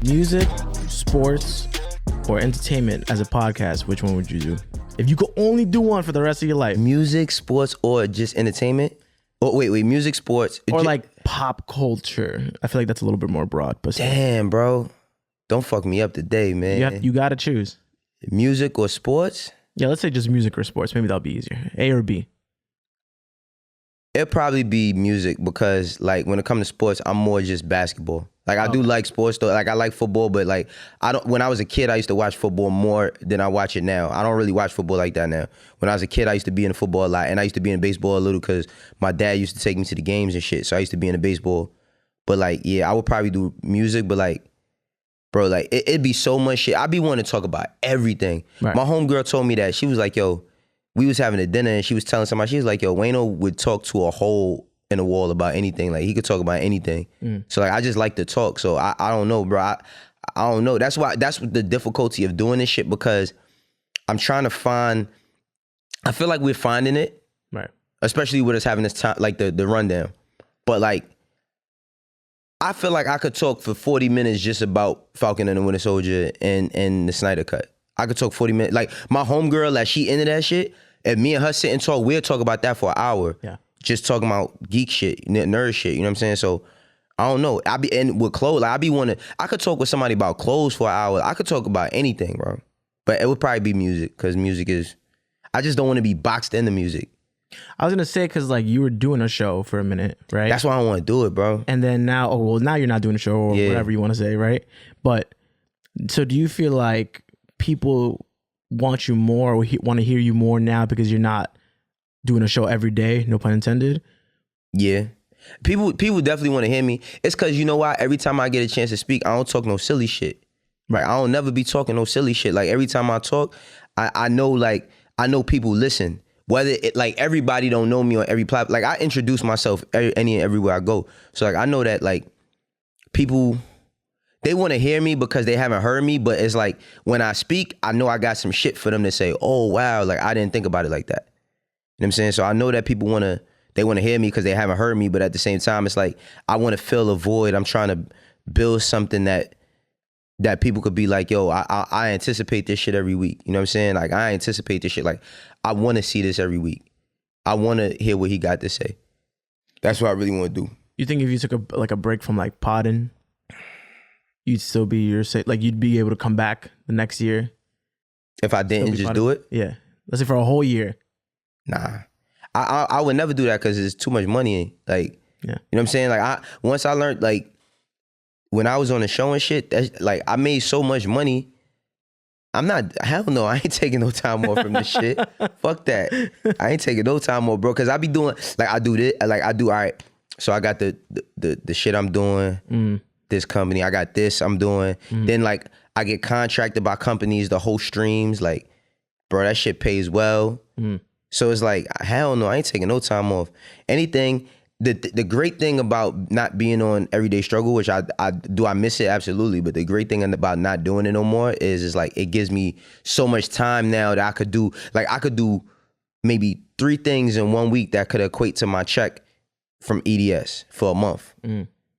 Music, sports, or entertainment as a podcast, which one would you do? If you could only do one for the rest of your life. Music, sports, or just entertainment? Oh, wait, music, sports. Or like pop culture. I feel like that's a little bit more broad. But damn, bro. Don't fuck me up today, man. You got to choose. Music or sports? Yeah, let's say just music or sports. Maybe that'll be easier. A or B? It'd probably be music because, like, when it comes to sports, I'm more just basketball. Like, I do like sports, though. Like, I like football, but, like, when I was a kid, I used to watch football more than I watch it now. I don't really watch football like that now. When I was a kid, I used to be in football a lot, and I used to be in baseball a little because my dad used to take me to the games and shit, so I used to be in the baseball. But, like, yeah, I would probably do music, but, like, bro, like, it'd be so much shit. I'd be wanting to talk about everything. Right. My homegirl told me that. She was like, yo, we was having a dinner, and she was telling somebody, she was like, yo, Wayno would talk to a hole in the wall about anything. Like, he could talk about anything. So, like, I just like to talk. So, I don't know, bro. I don't know. That's the difficulty of doing this shit, because I'm trying to find, I feel like we're finding it. Right. Especially with us having this time, like the rundown. But, like, I feel like I could talk for 40 minutes just about Falcon and the Winter Soldier and the Snyder Cut. I could talk 40 minutes. Like, my homegirl, like, she into that shit. If me and her sit and talk, we'll talk about that for an hour. Yeah. Just talking about geek shit, nerd shit, you know what I'm saying? So, I don't know. And with clothes, like, I could talk with somebody about clothes for an hour. I could talk about anything, bro. But it would probably be music, because music is, I just don't want to be boxed into music. I was going to say, because, like, you were doing a show for a minute, right? That's why I don't want to do it, bro. And then now, now you're not doing a show or whatever you want to say, right? But, so do you feel like people want you more or want to hear you more now because you're not doing a show every day, no pun intended? Yeah. People definitely want to hear me. It's because, you know why? Every time I get a chance to speak, I don't talk no silly shit. Right? I don't never be talking no silly shit. Like, every time I talk, I know people listen. Whether it, like, everybody don't know me on every platform. Like, I introduce myself everywhere I go. So, like, I know that, like, people, they want to hear me because they haven't heard me. But it's like, when I speak, I know I got some shit for them to say, oh, wow, like, I didn't think about it like that. You know what I'm saying? So I know that people want to hear me because they haven't heard me. But at the same time, it's like, I want to fill a void. I'm trying to build something that people could be like, yo, I anticipate this shit every week. You know what I'm saying? Like, I anticipate this shit. Like, I want to see this every week. I want to hear what he got to say. That's what I really want to do. You think if you took a break from, like, podding, you'd still be like, you'd be able to come back the next year? If I didn't just do it? Yeah. Let's say for a whole year. Nah. I would never do that because it's too much money. Like, yeah. You know what I'm saying? Like, once I learned, like, when I was on the show and shit, that's, like, I made so much money. Hell no, I ain't taking no time off from this shit. Fuck that. I ain't taking no time off, bro. Cause I be doing, like, I do this, like, all right. So I got the shit I'm doing, this company, I got this I'm doing. Then, like, I get contracted by companies to host streams. Like, bro, that shit pays well. So it's like, hell no, I ain't taking no time off. Anything, the great thing about not being on Everyday Struggle, which I miss it? Absolutely. But the great thing about not doing it no more is like, it gives me so much time now that I could do maybe 3 things in 1 week that could equate to my check from EDS for a month.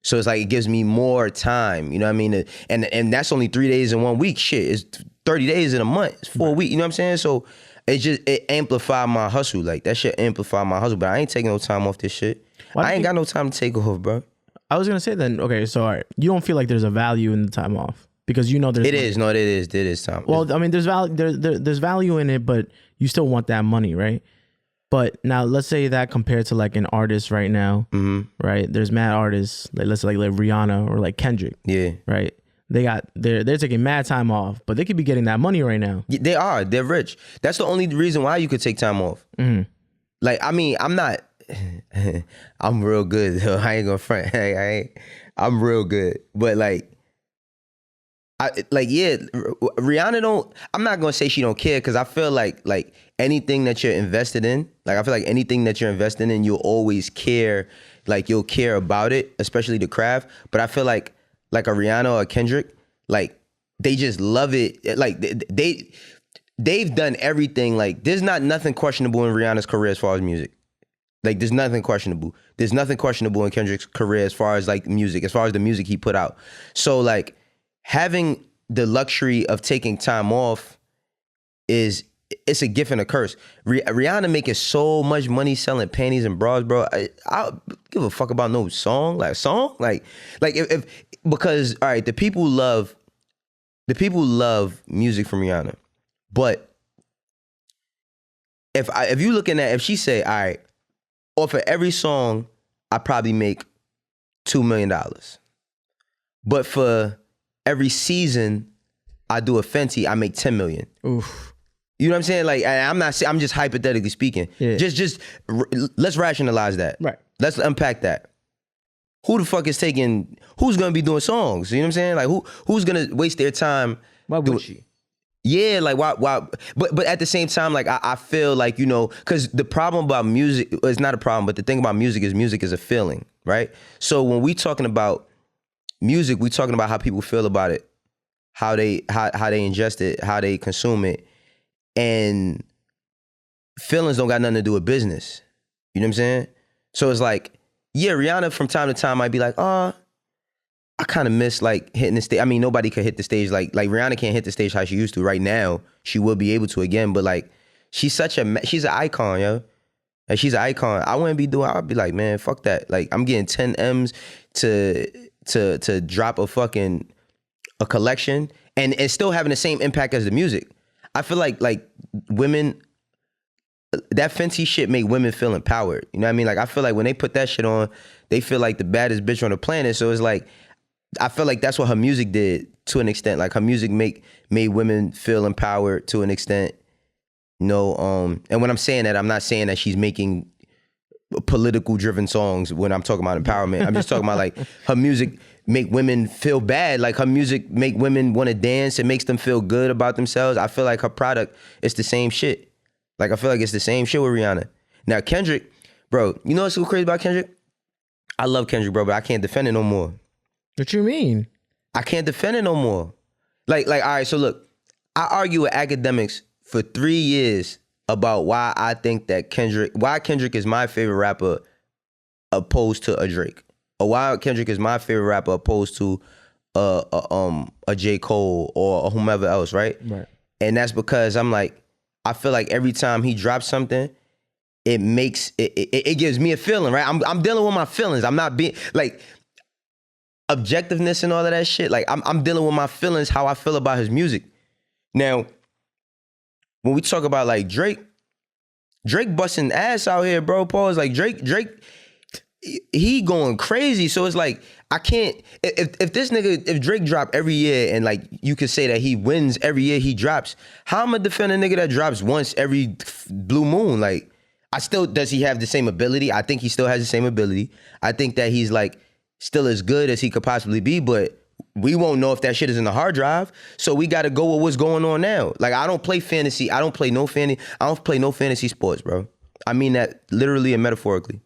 So it's like, it gives me more time, you know what I mean? And that's only 3 days in 1 week. Shit, it's 30 days in a month. It's 4 weeks, you know what I'm saying? So it amplified my hustle. Like, that shit amplified my hustle. But I ain't taking no time off this shit. I ain't got no time to take off, bro. I was gonna say then, okay, so all right, you don't feel like there's a value in the time off because you know there's. It is time. Well, I mean, there's value. There's value in it, but you still want that money, right? But now, let's say that compared to, like, an artist right now, right? There's mad artists, like, let's say like Rihanna or like Kendrick, right? They're taking mad time off, but they could be getting that money right now. Yeah, they are. They're rich. That's the only reason why you could take time off. Like, I mean, I'm not. I'm real good, though. I ain't gonna front. I'm real good, but like, Rihanna don't. I'm not gonna say she don't care because I feel like anything that you're invested in, like, I feel like anything that you're invested in, you'll always care. Like, you'll care about it, especially the craft. But I feel like a Rihanna or a Kendrick, like, they just love it. Like, they've done everything. Like, there's not nothing questionable in Rihanna's career as far as music. Like there's nothing questionable. There's nothing questionable in Kendrick's career as far as like music, as far as the music he put out. So like having the luxury of taking time off it's a gift and a curse. Rihanna making so much money selling panties and bras, bro. I don't give a fuck about no song. Like if because all right, the people love music from Rihanna, but if you looking at, if she say, all right, or for every song I probably make $2 million, but for every season I do a Fenty, I make 10 million. Oof. You know what I'm saying? Like, I'm just hypothetically speaking. Yeah. Just let's rationalize that. Right. Let's unpack that. Who the fuck is who's gonna be doing songs? You know what I'm saying? Like who's gonna waste their time? Why would she? Yeah, like why? But at the same time, like I feel like, you know, because the problem about music, it's not a problem, but the thing about music is a feeling, right? So when we talking about music, we talking about how people feel about it, how they ingest it, how they consume it. And feelings don't got nothing to do with business. You know what I'm saying? So it's like, yeah, Rihanna from time to time might be like, I kind of miss like hitting the stage. I mean, nobody could hit the stage like Rihanna can't hit the stage how she used to. Right now, she will be able to again, but like she's an icon, yo. Like she's an icon. I'd be like, man, fuck that. Like I'm getting 10 M's to drop a collection and still having the same impact as the music. I feel like women, that Fenty shit make women feel empowered. You know what I mean? Like I feel like when they put that shit on, they feel like the baddest bitch on the planet. So it's like, I feel like that's what her music did to an extent. Like her music made women feel empowered to an extent. You know, and when I'm saying that, I'm not saying that she's making political driven songs when I'm talking about empowerment. I'm just talking about like her music make women feel bad. Like her music make women want to dance. It makes them feel good about themselves. I feel like her product is the same shit. Like I feel like it's the same shit with Rihanna. Now Kendrick, bro, you know what's so crazy about Kendrick? I love Kendrick, bro, but I can't defend it no more. What you mean? I can't defend it no more. Like, all right, so look, I argue with academics for 3 years about why I think that Kendrick is my favorite rapper opposed to a Drake. Or why Kendrick is my favorite rapper opposed to a J. Cole or whomever else, right? Right. And that's because I'm like, I feel like every time he drops something, it gives me a feeling, right? I'm dealing with my feelings. I'm not being like objectiveness and all of that shit. Like I'm dealing with my feelings, how I feel about his music. Now, when we talk about like Drake busting ass out here, bro. Pause. Like Drake, he going crazy. So it's like I can't. If Drake drop every year and like you could say that he wins every year he drops, how am I defend a nigga that drops once every blue moon? Like does he have the same ability? I think he still has the same ability. I think that he's like still as good as he could possibly be, but we won't know if that shit is in the hard drive. So we got to go with what's going on now. Like I don't play fantasy. I don't play no fantasy sports, bro. I mean that literally and metaphorically.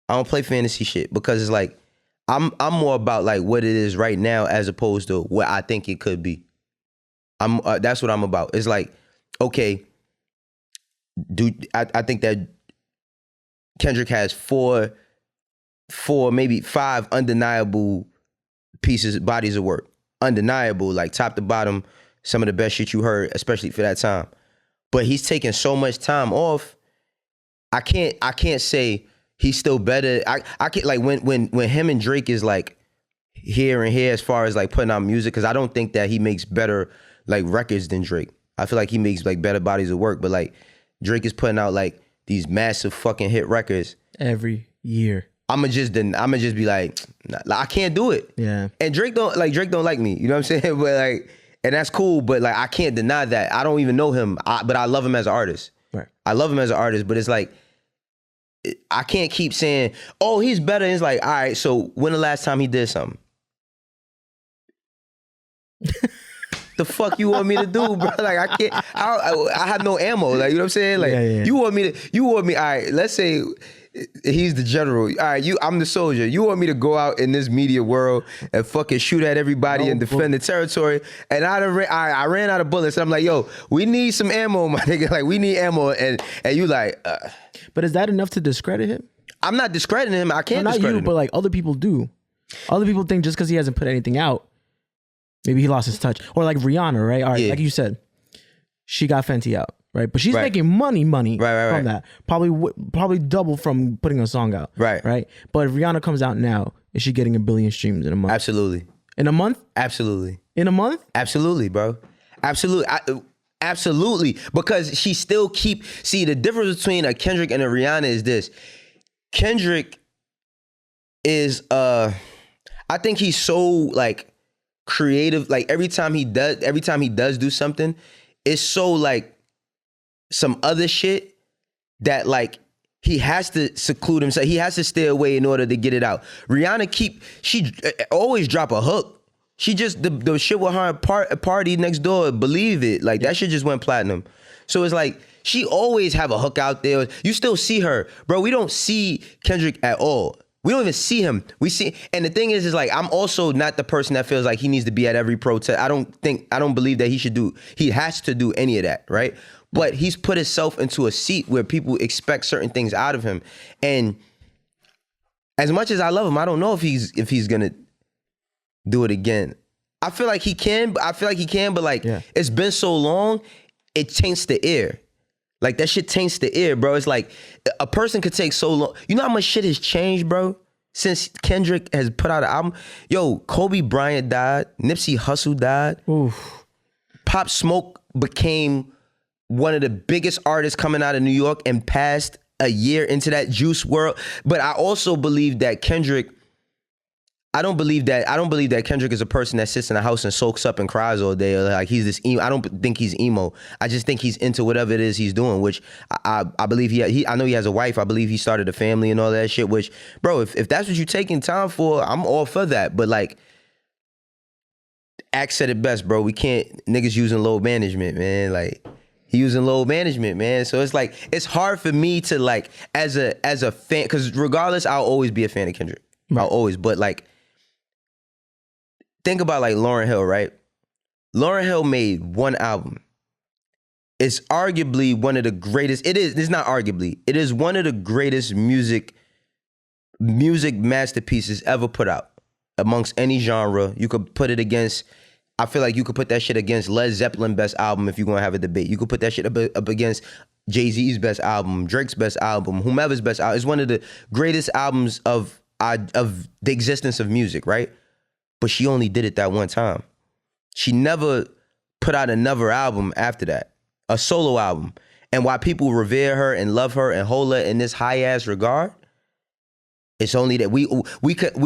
I don't play fantasy shit because it's like I'm more about like what it is right now as opposed to what I think it could be. That's what I'm about. It's like, okay, I think that Kendrick has four, maybe five undeniable bodies of work. Undeniable, like top to bottom, some of the best shit you heard, especially for that time. But he's taking so much time off. I can't say he's still better. I can't like when him and Drake is like here and here as far as like putting out music, because I don't think that he makes better like records than Drake. I feel like he makes like better bodies of work, but like Drake is putting out like these massive fucking hit records every year. I'ma just be like, nah, I can't do it. Yeah. And Drake don't like me. You know what I'm saying? But like, and that's cool. But like, I can't deny that. I don't even know him. But I love him as an artist. Right. I love him as an artist. But it's like, I can't keep saying, oh, he's better. And it's like, all right. So when the last time he did something? The fuck you want me to do, bro? Like I can't. I have no ammo. Like you know what I'm saying? Like yeah. you want me. All right. Let's say. He's the general. All right, I'm the soldier. You want me to go out in this media world and fucking shoot at everybody and defend the territory? And I ran out of bullets. And I'm like, yo, we need some ammo, my nigga. Like, we need ammo. And you like. But is that enough to discredit him? I'm not discrediting him. I can't not discredit you, him. but like other people do. Other people think just because he hasn't put anything out, maybe he lost his touch. Or like Rihanna, right? All right, like you said, she got Fenty out, right? But she's making money from that. Probably double from putting a song out. Right. But if Rihanna comes out now, is she getting 1 billion streams in a month? Absolutely. In a month? Absolutely. In a month? Absolutely, bro. Absolutely. Absolutely. Because she still see, the difference between a Kendrick and a Rihanna is this. Kendrick is I think he's so like creative. Like every time he does do something, it's so like some other shit that like he has to seclude himself. He has to stay away in order to get it out. Rihanna she always drop a hook. She just the shit with her party next door. Believe it, like that shit just went platinum. So it's like she always have a hook out there. You still see her, bro. We don't see Kendrick at all. We don't even see him. And the thing is like, I'm also not the person that feels like he needs to be at every protest. I don't believe that he has to do any of that, right? But he's put himself into a seat where people expect certain things out of him. And as much as I love him, I don't know if he's gonna do it again. I feel like he can, but like it's been so long, it taints the air. Like that shit taints the air, bro. It's like a person could take so long. You know how much shit has changed, bro? Since Kendrick has put out an album. Yo, Kobe Bryant died. Nipsey Hussle died. Oof. Pop Smoke became one of the biggest artists coming out of New York and passed a year into that Juice world. But I also believe that Kendrick, I don't believe that Kendrick is a person that sits in a house and soaks up and cries all day. Or like he's this emo. I don't think he's emo. I just think he's into whatever it is he's doing, which I believe I know he has a wife. I believe he started a family and all that shit, which, bro, if that's what you're taking time for, I'm all for that. But like, Axe said it best, bro. We can't, niggas using load management, man. Like, he using load management, man. So it's like, it's hard for me to like, as a fan, because regardless, I'll always be a fan of Kendrick. Right. I'll always, but like, think about like Lauryn Hill, right? Lauryn Hill made one album. It's arguably one of the greatest. It's not arguably. It is one of the greatest music masterpieces ever put out amongst any genre. You could put it against, I feel like you could put that shit against Led Zeppelin best album if you're going to have a debate. You could put that shit up against Jay-Z's best album, Drake's best album, whomever's best album. It's one of the greatest albums of the existence of music, right? But she only did it that one time. She never put out another album after that, a solo album. And while people revere her and love her and hold her in this high ass regard, it's only that we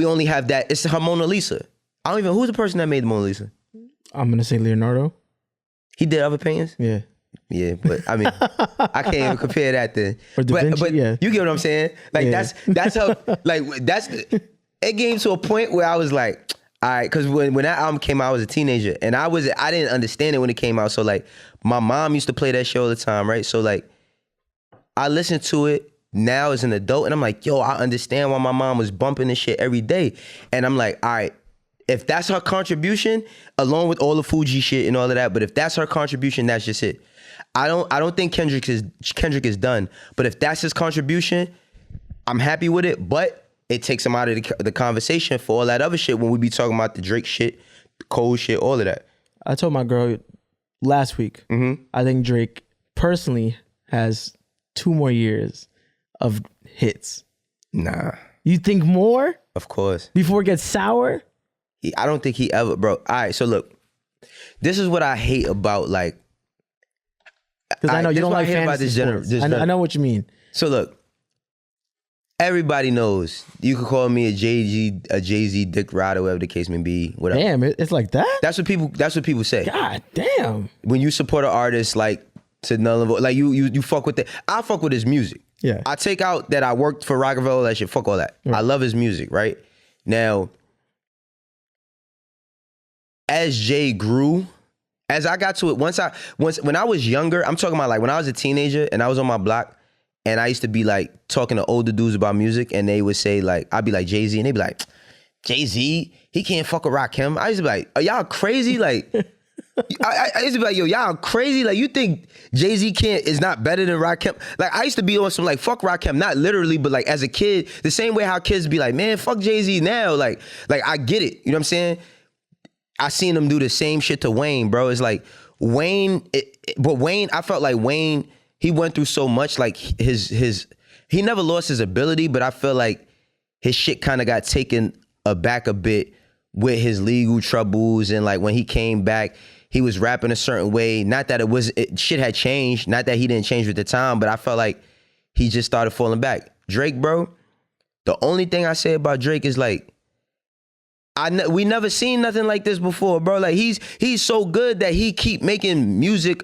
only have that. It's her Mona Lisa. I don't even, who's the person that made the Mona Lisa? I'm gonna say Leonardo. He did other paintings? Yeah. Yeah, but I mean, I can't even compare that to. Or Da Vinci, but yeah. You get what I'm saying? Like that's how, like it came to a point where I was like, all right, because when that album came out, I was a teenager, and I didn't understand it when it came out. So like, my mom used to play that show all the time, right? So like, I listened to it now as an adult, and I'm like, yo, I understand why my mom was bumping this shit every day, and I'm like, all right, if that's her contribution, along with all the Fuji shit and all of that, but if that's her contribution, that's just it. I don't think Kendrick is done, but if that's his contribution, I'm happy with it, but it takes him out of the conversation for all that other shit when we be talking about the Drake shit, the Cole shit, all of that. I told my girl last week, I think Drake personally has 2 more years of hits. Nah. You think more? Of course. Before it gets sour? I don't think he ever, bro. All right, so look, this is what I hate about like. Because I know you don't like fantasy sports. I know what you mean. So look, everybody knows you could call me a Jay-Z dick rider, whatever the case may be. Whatever. Damn, it's like that? That's what people say. God damn. When you support an artist like to null and void, like you fuck with it. I fuck with his music. Yeah. I take out that I worked for Rockefeller, that shit. Fuck all that. Right. I love his music, right? Now, as Jay grew, as I got to it, when I was younger, I'm talking about like when I was a teenager and I was on my block And I used to be like talking to older dudes about music, and they would say like, I'd be like Jay-Z, and they'd be like, Jay-Z, he can't fuck with Rakim. I used to be like, are y'all crazy? Like, I used to be like, yo, y'all crazy? Like, you think Jay-Z is not better than Rakim? Like, I used to be on some like, fuck Rakim, not literally, but like as a kid, the same way how kids be like, man, fuck Jay-Z now. Like I get it. You know what I'm saying? I seen him do the same shit to Wayne, bro. It's like but Wayne, I felt like Wayne, he went through so much. Like he never lost his ability, but I feel like his shit kind of got taken aback a bit with his legal troubles. And like when he came back, he was rapping a certain way. Not that shit had changed. Not that he didn't change with the time, but I felt like he just started falling back. Drake, bro, the only thing I say about Drake is like, we never seen nothing like this before, bro. Like he's so good that he keep making music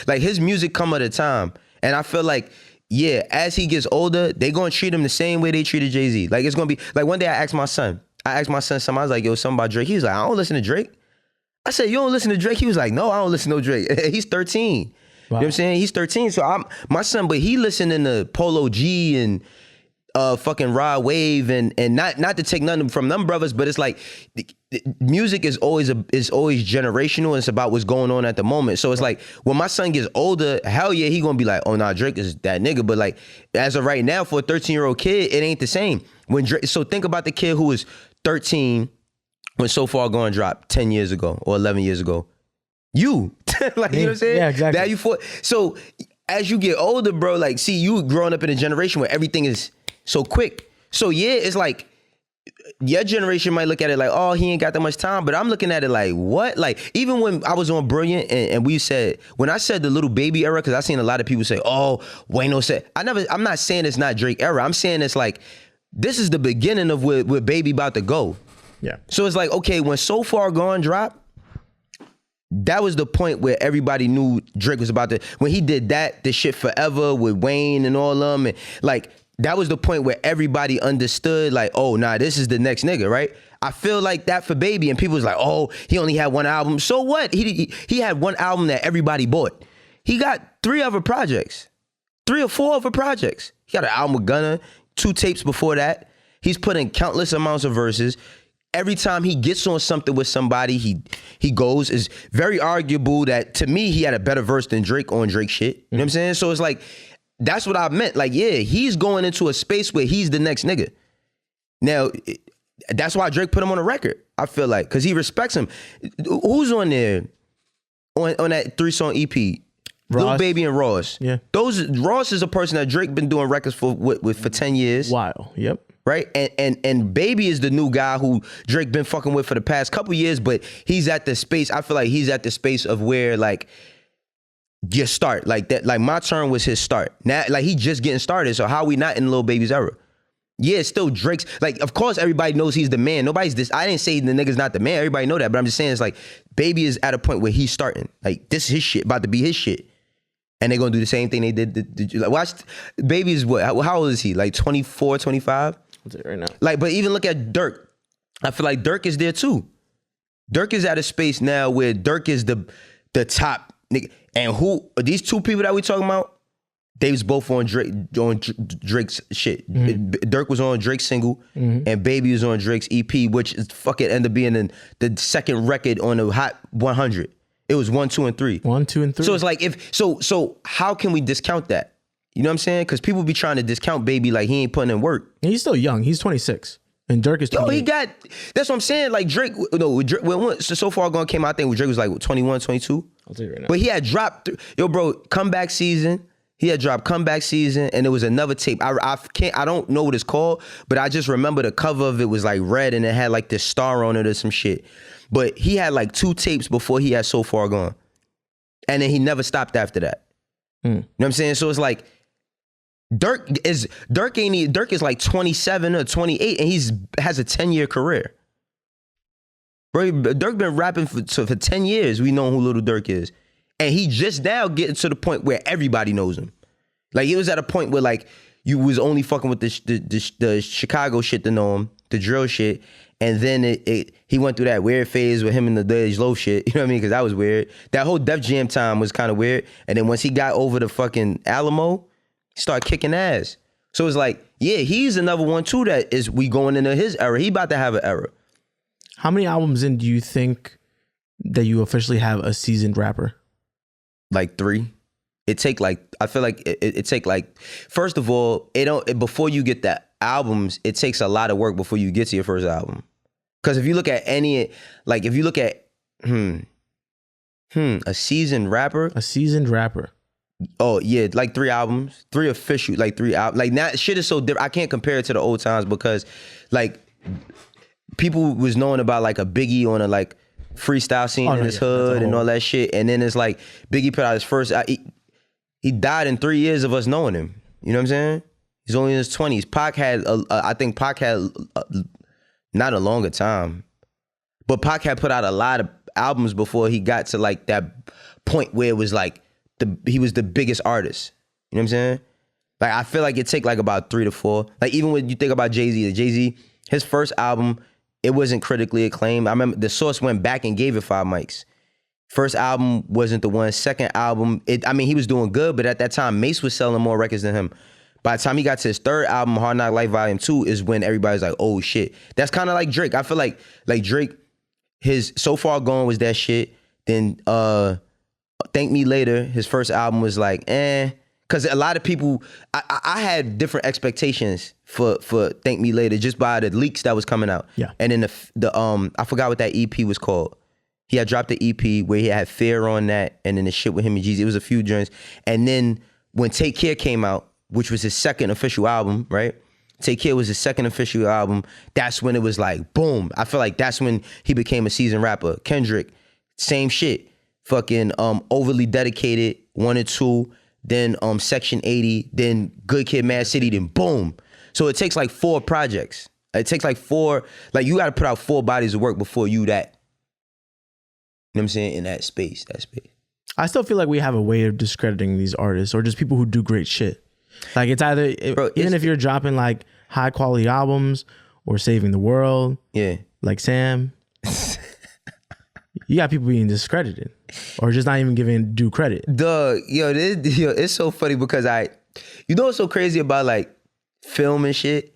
like his music come at a time. And I feel like, yeah, as he gets older, they gonna treat him the same way they treated Jay-Z. Like it's gonna be like one day I asked my son something. I was like, yo, something about Drake. He was like, I don't listen to Drake. I said, you don't listen to Drake? He was like, no, I don't listen to Drake. He's 13. Wow. You know what I'm saying? He's 13. So my son, but he listening to Polo G and fucking Rod Wave and not to take nothing from them brothers, but it's like music is always generational. It's about what's going on at the moment. So it's like when my son gets older, hell yeah, he gonna be like, oh nah, Drake is that nigga. But like as of right now, for a 13-year-old kid, it ain't the same. So think about the kid who was 13 when So Far Gone dropped 10 years ago or 11 years ago. You like, you know what I'm saying? Yeah, exactly. Now so as you get older, bro, like see, you growing up in a generation where everything is so quick. So yeah, it's like your generation might look at it like, oh, he ain't got that much time. But I'm looking at it like, what? Like even when I was on Brilliant and when I said the Little Baby era, because I seen a lot of people say, oh, Wayno said, I'm not saying it's not Drake era. I'm saying it's like, this is the beginning of where Baby about to go. Yeah. So it's like, okay, when So Far Gone dropped, that was the point where everybody knew Drake was about to, when he did the shit Forever with Wayne and all of them, and like, that was the point where everybody understood like, oh, nah, this is the next nigga, right? I feel like that for Baby, and people was like, oh, he only had one album. So what? He had one album that everybody bought. He got 3 or 4 other projects. He got an album with Gunna, 2 tapes before that. He's put in countless amounts of verses. Every time he gets on something with somebody, he goes. It's very arguable that, to me, he had a better verse than Drake on Drake shit. You know what I'm saying? So it's like, that's what I meant. Like, yeah, he's going into a space where he's the next nigga. Now, that's why Drake put him on a record, I feel like, because he respects him. Who's on there on that 3-song EP? Lil Baby and Ross. Yeah. Ross is a person that Drake been doing records for 10 years. Wow. Yep. Right? And Baby is the new guy who Drake been fucking with for the past couple years, but he's at the space, I feel like he's at the space of where like your start, like that, like my turn was his start. Now, like he just getting started. So how we not in Lil Baby's era? Yeah, it's still Drake's. Like, of course, everybody knows he's the man. I didn't say the nigga's not the man. Everybody know that, but I'm just saying it's like Baby is at a point where he's starting. Like this is his shit, about to be his shit. And they're gonna do the same thing they did. Like, watch, Baby is what? How old is he? Like 24, 25? I'll tell you right now. Like, but even look at Dirk. I feel like Dirk is there too. Dirk is at a space now where Dirk is the top nigga. And who these 2 people that we talking about? They was both on Drake's shit. Mm-hmm. Dirk was on Drake's single, and Baby was on Drake's EP, which is fucking ended up being the second record on the Hot 100. It was 1, 2, and 3. 1, 2, and 3. So it's like so how can we discount that? You know what I'm saying? Because people be trying to discount Baby like he ain't putting in work. And he's still young. He's 26. And Dirk is 28. That's what I'm saying. Like Drake, when So Far Gone came out, I think Drake was like 21, 22. I'll tell you right now. But he had dropped, Comeback Season. He had dropped Comeback Season, and there was another tape. I don't know what it's called, but I just remember the cover of it was like red and it had like this star on it or some shit. But he had like 2 tapes before he had So Far Gone. And then he never stopped after that. You know what I'm saying? So it's like, Dirk is like 27 or 28 and has a 10-year career. Bro, Dirk been rapping for 10 years. We know who Little Dirk is. And he just now getting to the point where everybody knows him. Like it was at a point where like you was only fucking with the Chicago shit to know him, the drill shit. And then he went through that weird phase with him and the Dej Loaf shit. You know what I mean? Because that was weird. That whole Def Jam time was kind of weird. And then once he got over the fucking Alamo, Start kicking ass. So it's like, yeah, he's another one too that is we going into his era. He about to have an era. How many albums in do you think that you officially have a seasoned rapper? Like 3. It take like, I feel like it take like, first of all, before you get the albums, it takes a lot of work before you get to your first album. Because if you look at a seasoned rapper. A seasoned rapper. Oh yeah, like 3 albums, 3 official, like 3 albums. Like now, shit is so different. I can't compare it to the old times because, like, people was knowing about like a Biggie on a like freestyle scene in his hood and all that shit, and then it's like Biggie put out his first. He died in 3 years of us knowing him. You know what I'm saying? He's only in his 20s. Pac had, I think Pac had not a longer time, but Pac had put out a lot of albums before he got to like that point where it was like he was the biggest artist. You know what I'm saying? Like I feel like it take like about 3 to 4. Like even when you think about Jay-Z, his first album, it wasn't critically acclaimed. I remember The Source went back and gave it 5 mics. First album wasn't the one. Second album, he was doing good, but at that time, Mace was selling more records than him. By the time he got to his third album, Hard Knock Life Volume 2, is when everybody's like, oh shit. That's kind of like Drake. I feel like Drake, his So Far Gone was that shit. Then Thank Me Later, his first album was like, because a lot of people, I had different expectations for Thank Me Later just by the leaks that was coming out. Yeah. And then I forgot what that EP was called. He had dropped the EP where he had Fear on that, and then the shit with him and Jeezy. It was a few joints. And then when Take Care came out, which was his second official album, right? Take Care was his second official album. That's when it was like, boom. I feel like that's when he became a seasoned rapper. Kendrick, same shit. Fucking Overly Dedicated, 1 and 2, then Section 80, then Good Kid, Mad City, then boom. So it takes like 4 projects. It takes like 4, like you got to put out 4 bodies of work before you that. You know what I'm saying? In that space. I still feel like we have a way of discrediting these artists or just people who do great shit. Like it's either, even if you're dropping like high quality albums or saving the world. Yeah. Like Sam. You got people being discredited or just not even giving due credit. It's so funny because you know what's so crazy about like film and shit?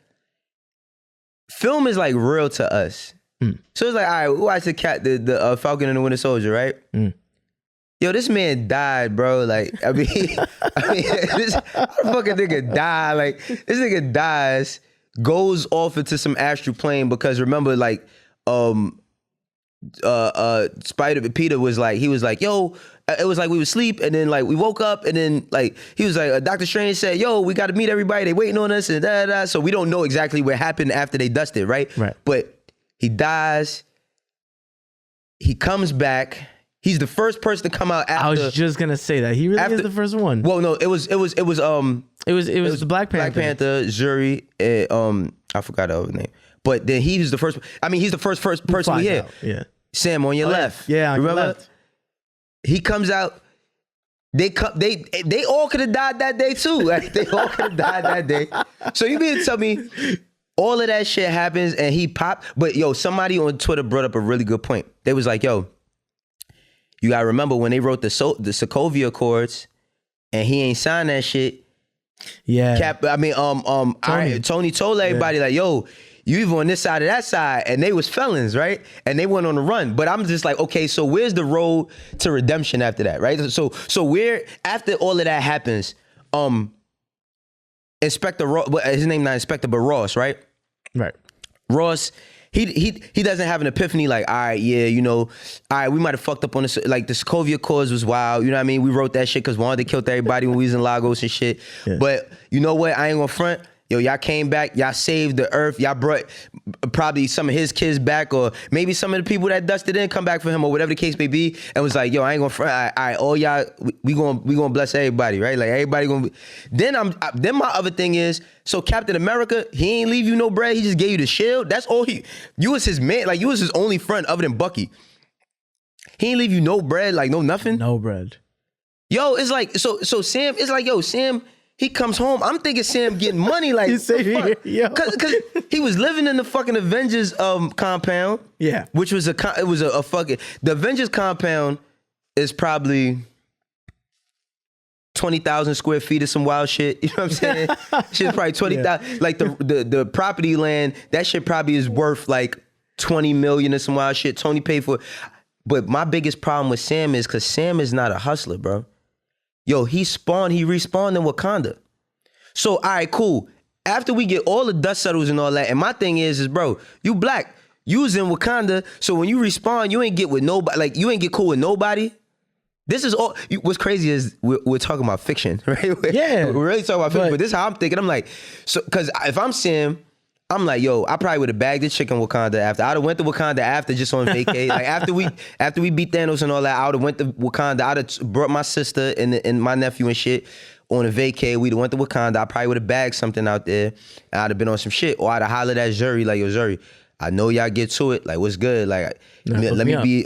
Film is like real to us. So it's like, all right, we watched the Falcon and the Winter Soldier, right? Yo, this man died, bro. Like, how the fucking nigga died? Like, this nigga dies, goes off into some astral plane because remember, like, Peter was like, he was like, yo, it was like we would sleep and then like we woke up and then like he was like, Dr. Strange said, yo, we got to meet everybody. They waiting on us and da. So we don't know exactly what happened after they dusted, right? Right. But he dies. He comes back. He's the first person to come out after. I was just gonna say that he really is the first one. Well, no, it was the Black Panther. Black Panther, Zuri, I forgot the other name. But then he was the first. I mean, he's the first person we hear. Yeah. Sam on your left. Yeah, on remember? Your left. He comes out. They all could have died that day too. Like, they all could have died that day. So you mean to tell me all of that shit happens and he popped? But yo, somebody on Twitter brought up a really good point. They was like, yo, you gotta remember when they wrote the Sokovia Accords and he ain't signed that shit. Yeah. Tony told everybody like, yo, you either on this side or that side, and they was felons, right? And they went on the run. But I'm just like, okay, so where's the road to redemption after that, right? So where after all of that happens, Inspector Ross, his name not Inspector but Ross, right? Right. Ross, he doesn't have an epiphany like, all right, yeah, you know, all right, we might have fucked up on this. Like the Sokovia Cause was wild, you know what I mean? We wrote that shit because we wanted to kill everybody when we was in Lagos and shit. Yeah. But you know what? I ain't gonna front. Yo, y'all came back, y'all saved the earth, y'all brought probably some of his kids back, or maybe some of the people that dusted in come back for him, or whatever the case may be, and was like, yo, I ain't gonna front. All right, all y'all, we gonna bless everybody, right? Like everybody gonna be. Then my other thing is, so Captain America, he ain't leave you no bread, he just gave you the shield. That's all you was his man, like you was his only friend other than Bucky. He ain't leave you no bread, like no nothing. No bread. Yo, it's like, so Sam, it's like, yo, Sam, he comes home. I'm thinking Sam getting money, like, cause he was living in the fucking Avengers compound. Yeah, which was a fucking, the Avengers compound is probably 20,000 square feet of some wild shit. You know what I'm saying? Shit's probably 20,000. Like the property land, that shit probably is worth like 20 million or some wild shit. Tony paid for it. But my biggest problem with Sam is because Sam is not a hustler, bro. Yo, he respawned in Wakanda. So, all right, cool. After we get all the dust settles and all that, and my thing is bro, you black, you was in Wakanda, so when you respawn, you ain't get with nobody, like you ain't get cool with nobody. This is all, what's crazy is we're talking about fiction, right? We're really talking about fiction, but this is how I'm thinking. I'm like, so, cause if I'm Sam, I'm like, yo, I probably would have bagged the chick in Wakanda after. I'd have went to Wakanda after just on vacay. Like after we beat Thanos and all that, I would have went to Wakanda. I'd have brought my sister and my nephew and shit on a vacay. We'd have went to Wakanda. I probably would have bagged something out there. And I'd have been on some shit. Or I'd have hollered at Zuri, like, yo, Zuri, I know y'all get to it. Like, what's good? Like, let me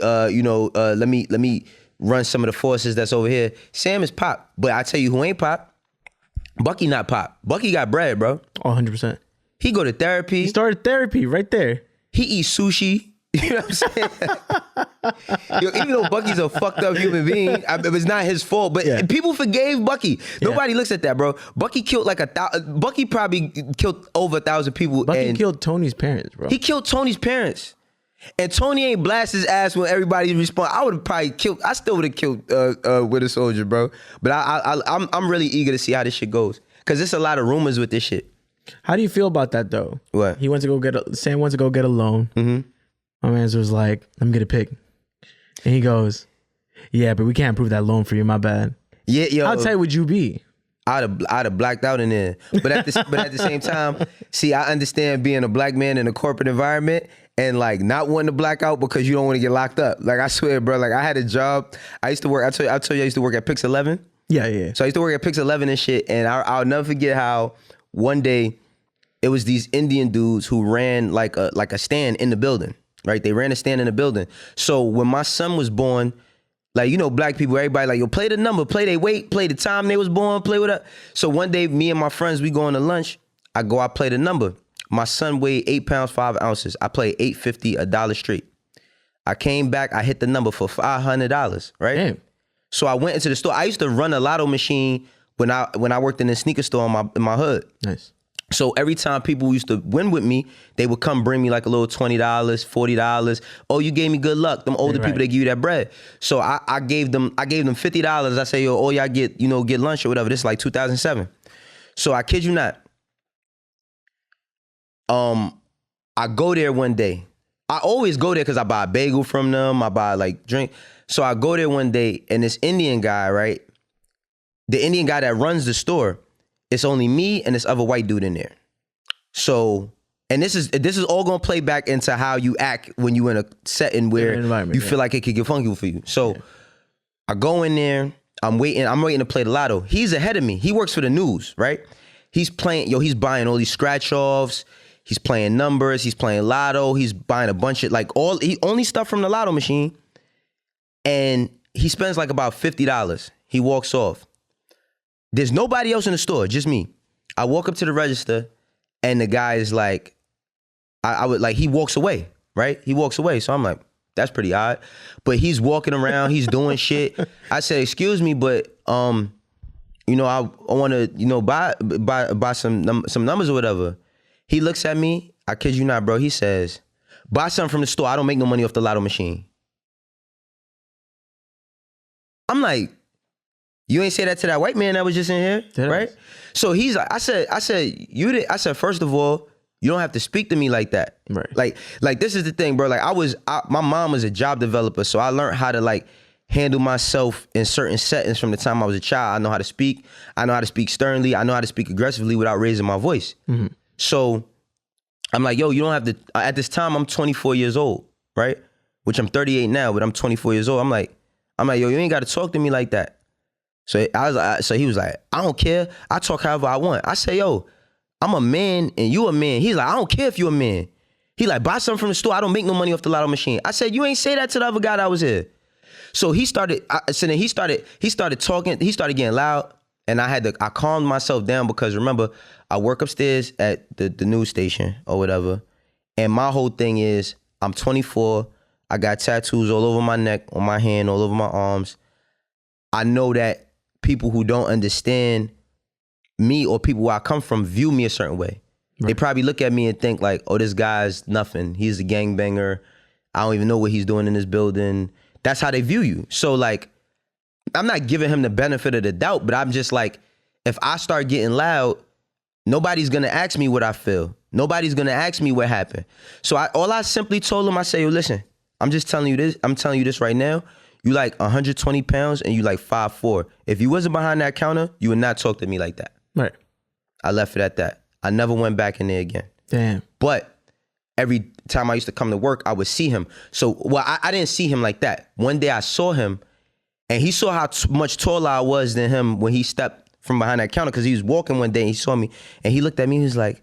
run some of the forces that's over here. Sam is Pop. But I tell you who ain't Pop. Bucky not Pop. Bucky got bread, bro. 100%. He go to therapy. He started therapy right there. He eats sushi. You know what I'm saying? Yo, even though Bucky's a fucked up human being, it was not his fault. But people forgave Bucky. Nobody looks at that, bro. Bucky killed like Bucky probably killed over 1,000 people. Bucky killed Tony's parents, bro. He killed Tony's parents. And Tony ain't blast his ass when everybody respond. I would have probably killed. I still would have killed Winter Soldier, bro. But I'm really eager to see how this shit goes, because there's a lot of rumors with this shit. How do you feel about that though? What? He went to go Sam went to go get a loan. Mm-hmm. My man was like, let me get a pic. And he goes, yeah, but we can't approve that loan for you, my bad. Yeah, yo. How tight would you be? I'd have blacked out in there. But at the same time, see, I understand being a black man in a corporate environment and like not wanting to black out because you don't want to get locked up. Like I swear, bro, like I had a job. I used to work, I told you I used to work at Pix11. Yeah. So I used to work at Pix11 and shit, and I'll never forget how one day it was these Indian dudes who ran like a stand in the building, right? They ran a stand in the building. So when my son was born, like, you know, black people, everybody like, yo, play the number, play their weight, play the time they was born, play with it. So one day, me and my friends, we going to lunch. I play the number. My son weighed 8 pounds, 5 ounces. I played $8.50, $1 straight. I came back, I hit the number for $500, right? Damn. So I went into the store. I used to run a lotto machine when I worked in a sneaker store in my hood. Nice. So every time people used to win with me, they would come bring me like a little $20, $40. Oh, you gave me good luck. Them older people, they give you that bread. So I gave them $50. I say, yo, all y'all get lunch or whatever. This is like 2007. So I kid you not. I go there one day. I always go there because I buy a bagel from them. I buy like drink. So I go there one day, and this Indian guy, right? The Indian guy that runs the store, it's only me and this other white dude in there. So, and this is all gonna play back into how you act when you in a setting where you feel like it could get funky for you. So I go in there, I'm waiting to play the lotto. He's ahead of me. He works for the news, right? He's buying all these scratch offs. He's playing numbers. He's playing lotto. He's buying a bunch of only stuff from the lotto machine. And he spends like about $50. He walks off. There's nobody else in the store, just me. I walk up to the register, and the guy is like, he walks away, right? He walks away. So I'm like, that's pretty odd. But he's walking around, he's doing shit. I said, excuse me, but I want to, buy some numbers or whatever. He looks at me, I kid you not, bro. He says, buy something from the store. I don't make no money off the lotto machine. I'm like, you ain't say that to that white man that was just in here, right? So he's like, I said, first of all, you don't have to speak to me like that. Right. Like this is the thing, bro. Like my mom was a job developer, so I learned how to like handle myself in certain settings from the time I was a child. I know how to speak. I know how to speak sternly. I know how to speak aggressively without raising my voice. Mm-hmm. So I'm like, yo, you don't have to, at this time, I'm 24 years old, right? Which I'm 38 now, but I'm 24 years old. I'm like, yo, you ain't got to talk to me like that. So he was like, I don't care. I talk however I want. I say, yo, I'm a man and you a man. He's like, I don't care if you a man. He like, buy something from the store. I don't make no money off the lotto machine. I said, you ain't say that to the other guy that was here. So he started talking. He started getting loud, and I calmed myself down because remember, I work upstairs at the news station or whatever. And my whole thing is, I'm 24. I got tattoos all over my neck, on my hand, all over my arms. I know that people who don't understand me or people where I come from view me a certain way. Right. They probably look at me and think like, oh, this guy's nothing. He's a gangbanger. I don't even know what he's doing in this building. That's how they view you. So like, I'm not giving him the benefit of the doubt, but I'm just like, if I start getting loud, nobody's gonna ask me what I feel. Nobody's gonna ask me what happened. So all I simply told him, I say, yo, listen, I'm just telling you this. I'm telling you this right now. You like 120 pounds and you like 5'4". If you wasn't behind that counter, you would not talk to me like that. Right. I left it at that. I never went back in there again. Damn. But every time I used to come to work, I would see him. So, well, I didn't see him like that. One day I saw him and he saw how much taller I was than him when he stepped from behind that counter, because he was walking one day and he saw me and he looked at me and he was like,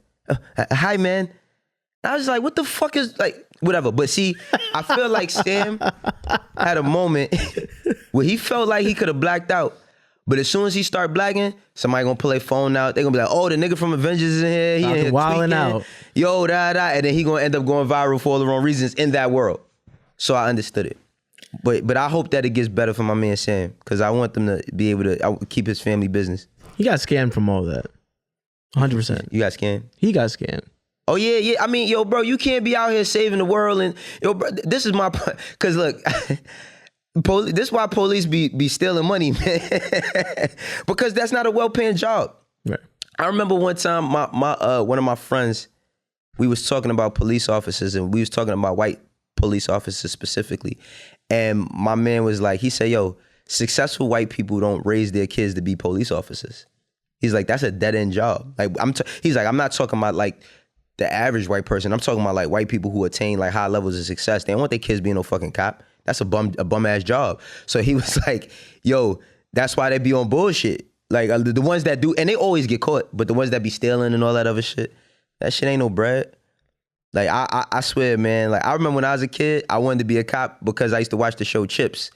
hi, man. I was like, what the fuck is, like, whatever. But see, I feel like Sam had a moment where he felt like he could have blacked out. But as soon as he start blacking, somebody gonna pull their phone out. They gonna be like, oh, the nigga from Avengers is in here. He in here wilding tweaking. Out. Yo, da. And then he gonna end up going viral for all the wrong reasons in that world. So I understood it. But I hope that it gets better for my man Sam, because I want them to be able to keep his family business. He got scammed from all that. 100%. You got scammed? He got scammed. Oh, yeah. I mean, yo, bro, you can't be out here saving the world. And, yo, bro, this is my point. Because, look, this is why police be stealing money, man. Because that's not a well-paying job. Right. I remember one time, my one of my friends, we was talking about police officers, and we was talking about white police officers specifically. And my man was like, he said, yo, successful white people don't raise their kids to be police officers. He's like, that's a dead-end job. Like, he's like, I'm not talking about like the average white person. I'm talking about like white people who attain like high levels of success. They don't want their kids being no fucking cop. That's a bum ass job. So he was like, yo, that's why they be on bullshit. Like the ones that do, and they always get caught, but the ones that be stealing and all that other shit, that shit ain't no bread. Like I swear, man, like I remember when I was a kid, I wanted to be a cop because I used to watch the show Chips.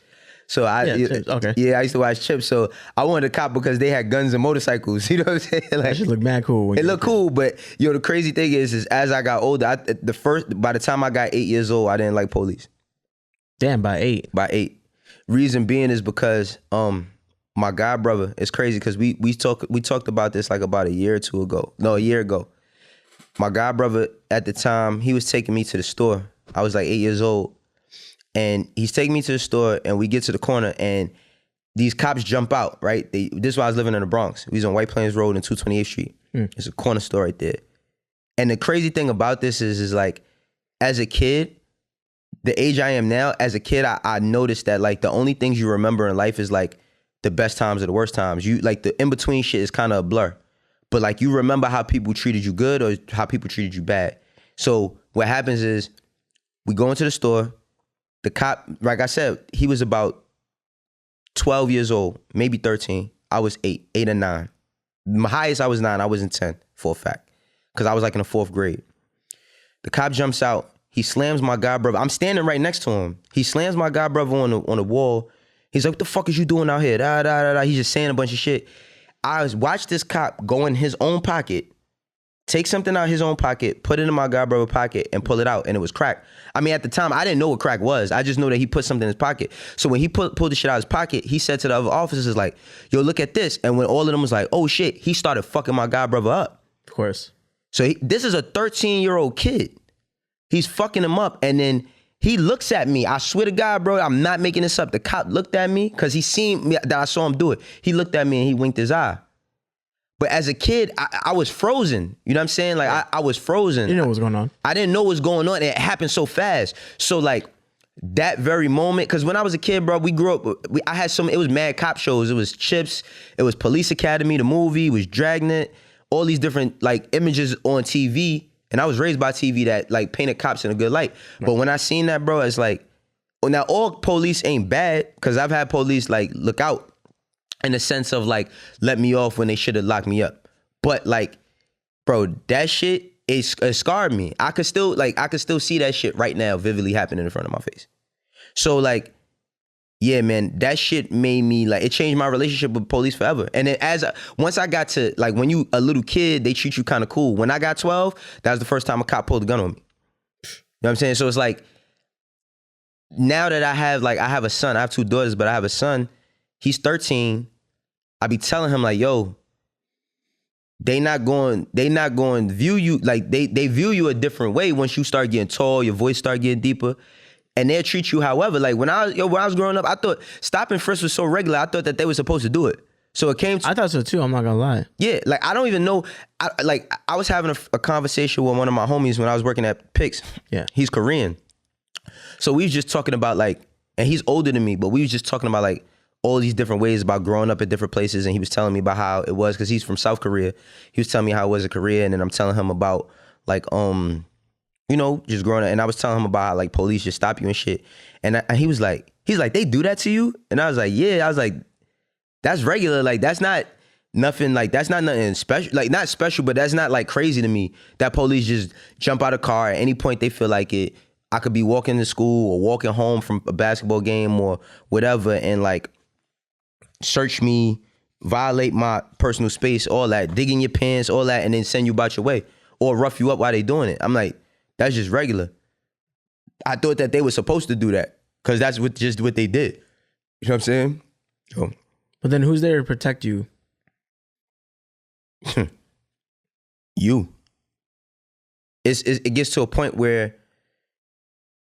So I Chips. Okay. Yeah, I used to watch Chips. So I wanted a cop because they had guns and motorcycles. You know what I'm saying? Like, that should look mad cool. It looked cool, but yo, the crazy thing is as I got older, by the time I got 8 years old, I didn't like police. Damn, by 8. By 8. Reason being is because my god brother, it's crazy because we talked about this like about a year ago. My god brother at the time, he was taking me to the store. I was like 8 years old. And he's taking me to the store, and we get to the corner, and these cops jump out, right? This is why I was living in the Bronx. We was on White Plains Road and 228th Street. It's a corner store right there. And the crazy thing about this is like, as a kid, the age I am now, as a kid, I noticed that like the only things you remember in life is like the best times or the worst times. You like the in-between shit is kind of a blur. But like you remember how people treated you good or how people treated you bad. So what happens is we go into the store. The cop, like I said, he was about 12 years old, maybe 13. I was 8 or 9. My highest, I was 9. I wasn't 10 for a fact, because I was like in the 4th grade. The cop jumps out. He slams my god brother. I'm standing right next to him. He slams my god brother on the wall. He's like, what the fuck is you doing out here? Da, da, da, da. He's just saying a bunch of shit. I watched this cop go in his own pocket, take something out of his own pocket, put it in my god brother's pocket, and pull it out, and it was crack. I mean, at the time, I didn't know what crack was. I just know that he put something in his pocket. So when he pulled the shit out of his pocket, he said to the other officers, like, yo, look at this. And when all of them was like, oh shit, he started fucking my god brother up. Of course. So this is a 13-year-old kid. He's fucking him up, and then he looks at me. I swear to God, bro, I'm not making this up. The cop looked at me because he seen me, that I saw him do it. He looked at me and he winked his eye. But as a kid, I was frozen. You know what I'm saying? Like, I was frozen. You know what's going on. I didn't know what was going on. And it happened so fast. So, like, that very moment, because when I was a kid, bro, we grew up, I had it was mad cop shows. It was Chips. It was Police Academy, the movie. It was Dragnet. All these different, like, images on TV. And I was raised by TV that, like, painted cops in a good light. Right. But when I seen that, bro, it's like, well, now all police ain't bad, because I've had police, like, look out. In the sense of like, let me off when they should have locked me up. But like, bro, that shit it scarred me. I could still see that shit right now vividly happening in front of my face. So like, yeah, man, that shit made me like, it changed my relationship with police forever. And then once I got to like, when you a little kid, they treat you kind of cool. When I got 12, that was the first time a cop pulled a gun on me. You know what I'm saying? So it's like, now that I have a son, I have 2 daughters, but I have a son, he's 13. I be telling him like, yo, they not going to view you like they view you a different way once you start getting tall, your voice start getting deeper, and they'll treat you however. Like when I was growing up, I thought stop and frisk was so regular. I thought that they were supposed to do it. So it came to, I thought so too. I'm not gonna lie. yeah, like I don't even know. I was having a conversation with one of my homies when I was working at Pix. Yeah, he's Korean. So we was just talking about like, and he's older than me, but we was just talking about like all these different ways about growing up at different places. And he was telling me about how it was, because he's from South Korea. He was telling me how it was in Korea, and then I'm telling him about like, you know, just growing up. And I was telling him about how like police just stop you and shit. And he was like, they do that to you? And I was like, yeah. I was like, that's regular. Like that's not nothing. Like that's not nothing special. Like not special, but that's not like crazy to me that police just jump out of a car at any point they feel like it. I could be walking to school or walking home from a basketball game or whatever, and like search me, violate my personal space, all that, dig in your pants, all that, and then send you about your way or rough you up while they doing it. I'm like, that's just regular. I thought that they were supposed to do that because that's just what they did. You know what I'm saying? So, but then who's there to protect you? You. It gets to a point where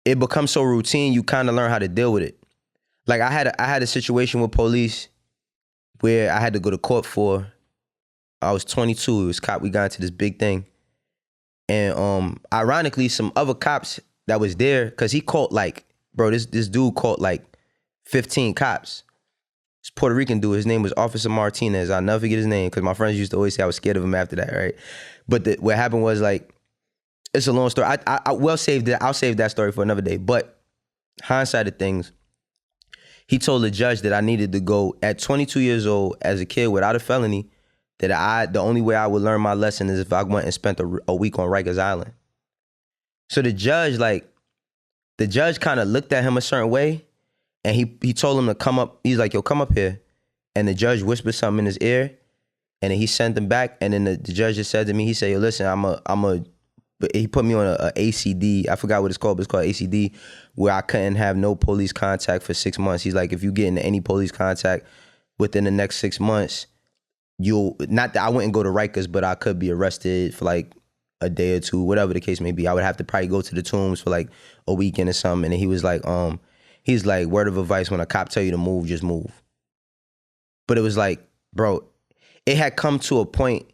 it becomes so routine, you kind of learn how to deal with it. Like I had a situation with police where I had to go to court for. I was 22. It was cop. We got into this big thing, and ironically, some other cops that was there, because he caught like, bro, this dude caught like 15 cops. This Puerto Rican dude. His name was Officer Martinez. I'll never forget his name because my friends used to always say I was scared of him after that, right? But what happened was like, it's a long story. I'll save that story for another day. But hindsight of things, he told the judge that I needed to go at 22 years old as a kid without a felony, that the only way I would learn my lesson is if I went and spent a week on Rikers Island. So the judge kind of looked at him a certain way, and he told him to come up. He's like, yo, come up here. And the judge whispered something in his ear, and then he sent him back. And then the judge just said to me, he said, yo, listen, but he put me on a ACD. I forgot what it's called, but it's called ACD, where I couldn't have no police contact for 6 months. He's like, if you get into any police contact within the next 6 months, not that I wouldn't go to Rikers, but I could be arrested for like a day or two, whatever the case may be. I would have to probably go to the Tombs for like a weekend or something. And then he was like, word of advice, when a cop tell you to move, just move. But it was like, bro, it had come to a point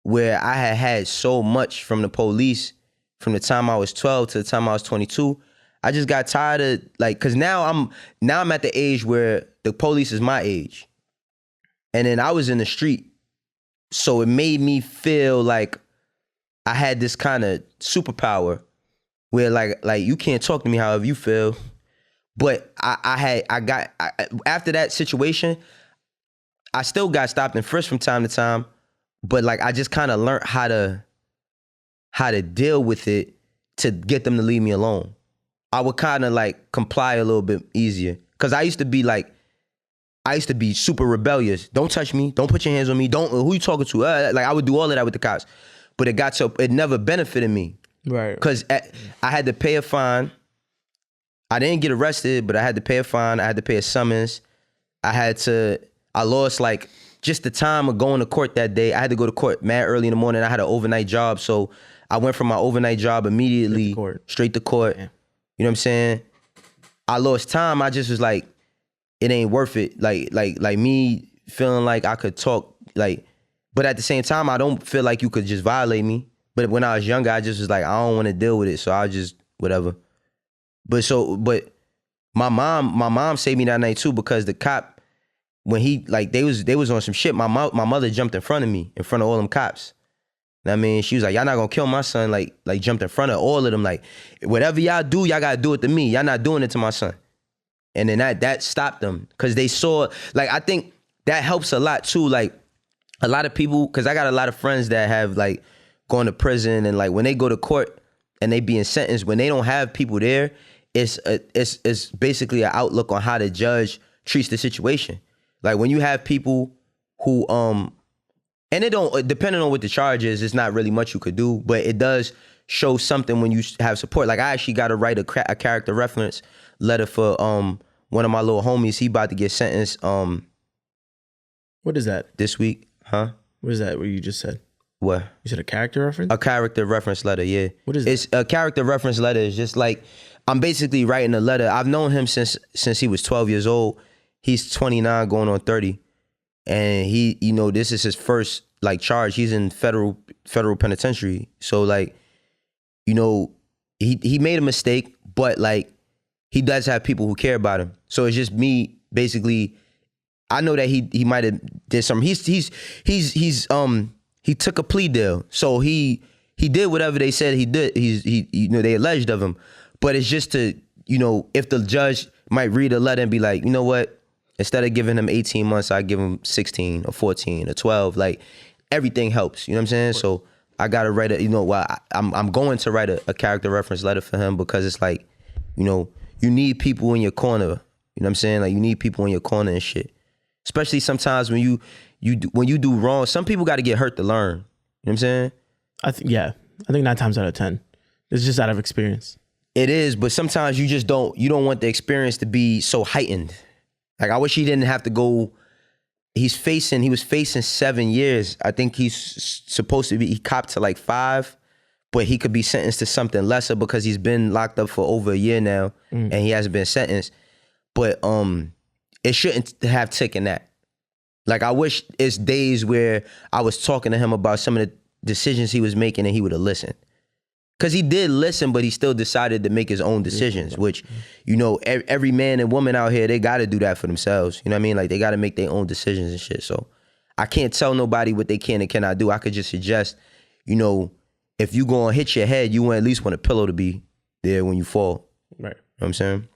where I had so much from the police from the time I was 12 to the time I was 22. I just got tired of like, cause now I'm at the age where the police is my age. And then I was in the street. So it made me feel like I had this kind of superpower where like you can't talk to me however you feel. But after that situation, I still got stopped and frisked from time to time. But like I just kind of learned how to deal with it to get them to leave me alone. I would kind of like comply a little bit easier. Cause I used to be super rebellious. Don't touch me. Don't put your hands on me. Who you talking to? Like I would do all of that with the cops. But it never benefited me. Right. Cause I had to pay a fine. I didn't get arrested, but I had to pay a fine. I had to pay a summons. I lost like just the time of going to court that day. I had to go to court mad early in the morning. I had an overnight job. So I went from my overnight job immediately straight to court. Yeah. You know what I'm saying? I lost time. I just was like, it ain't worth it. Like me feeling like I could talk, like, but at the same time, I don't feel like you could just violate me. But when I was younger, I just was like, I don't want to deal with it. So I just, whatever. But my mom saved me that night too, because the cop, when he, like, they was on some shit, my mother jumped in front of me, in front of all them cops. I mean, she was like, y'all not gonna kill my son, like jumped in front of all of them. Like, whatever y'all do, y'all gotta do it to me. Y'all not doing it to my son. And then that stopped them, because they saw, like, I think that helps a lot too. Like, a lot of people, because I got a lot of friends that have like gone to prison, and like when they go to court and they being sentenced, when they don't have people there, it's basically an outlook on how the judge treats the situation. Like when you have people who, and it don't, depending on what the charge is, it's not really much you could do, but it does show something when you have support. Like I actually got to write a character reference letter for one of my little homies. He about to get sentenced What is that? This week, huh? What is that? What you just said? What? You said a character reference? A character reference letter, yeah. What is It's a character reference letter. It's just like I'm basically writing a letter. I've known him since he was 12 years old. He's 29 going on 30. And he, you know, this is his first like charge. He's in federal penitentiary. So like, you know, he made a mistake, but like he does have people who care about him. So it's just me basically. I know that he might have did something. He took a plea deal. So he did whatever they said he did. He you know, they alleged of him. But it's just to, you know, if the judge might read a letter and be like, you know what? Instead of giving him 18 months, I give him 16 or 14 or 12. Like everything helps. You know what I'm saying? So I gotta write a, you know, I'm going to write a character reference letter for him because it's like, you know, you need people in your corner. You know what I'm saying? Like you need people in your corner and shit. Especially sometimes when you do wrong, some people got to get hurt to learn. You know what I'm saying? I think 9 times out of 10, it's just out of experience. It is, but sometimes you don't want the experience to be so heightened. Like I wish he didn't have to go. He was facing 7 years. I think he's supposed to be, he copped to like 5, but he could be sentenced to something lesser because he's been locked up for over a year now and he hasn't been sentenced. But it shouldn't have taken that. Like I wish it's days where I was talking to him about some of the decisions he was making and he would have listened. Cause he did listen, but he still decided to make his own decisions, which, you know, every man and woman out here, they got to do that for themselves. You know what I mean? Like they got to make their own decisions and shit. So I can't tell nobody what they can and cannot do. I could just suggest, you know, if you going to hit your head, you at least want a pillow to be there when you fall. Right. You know what I'm saying?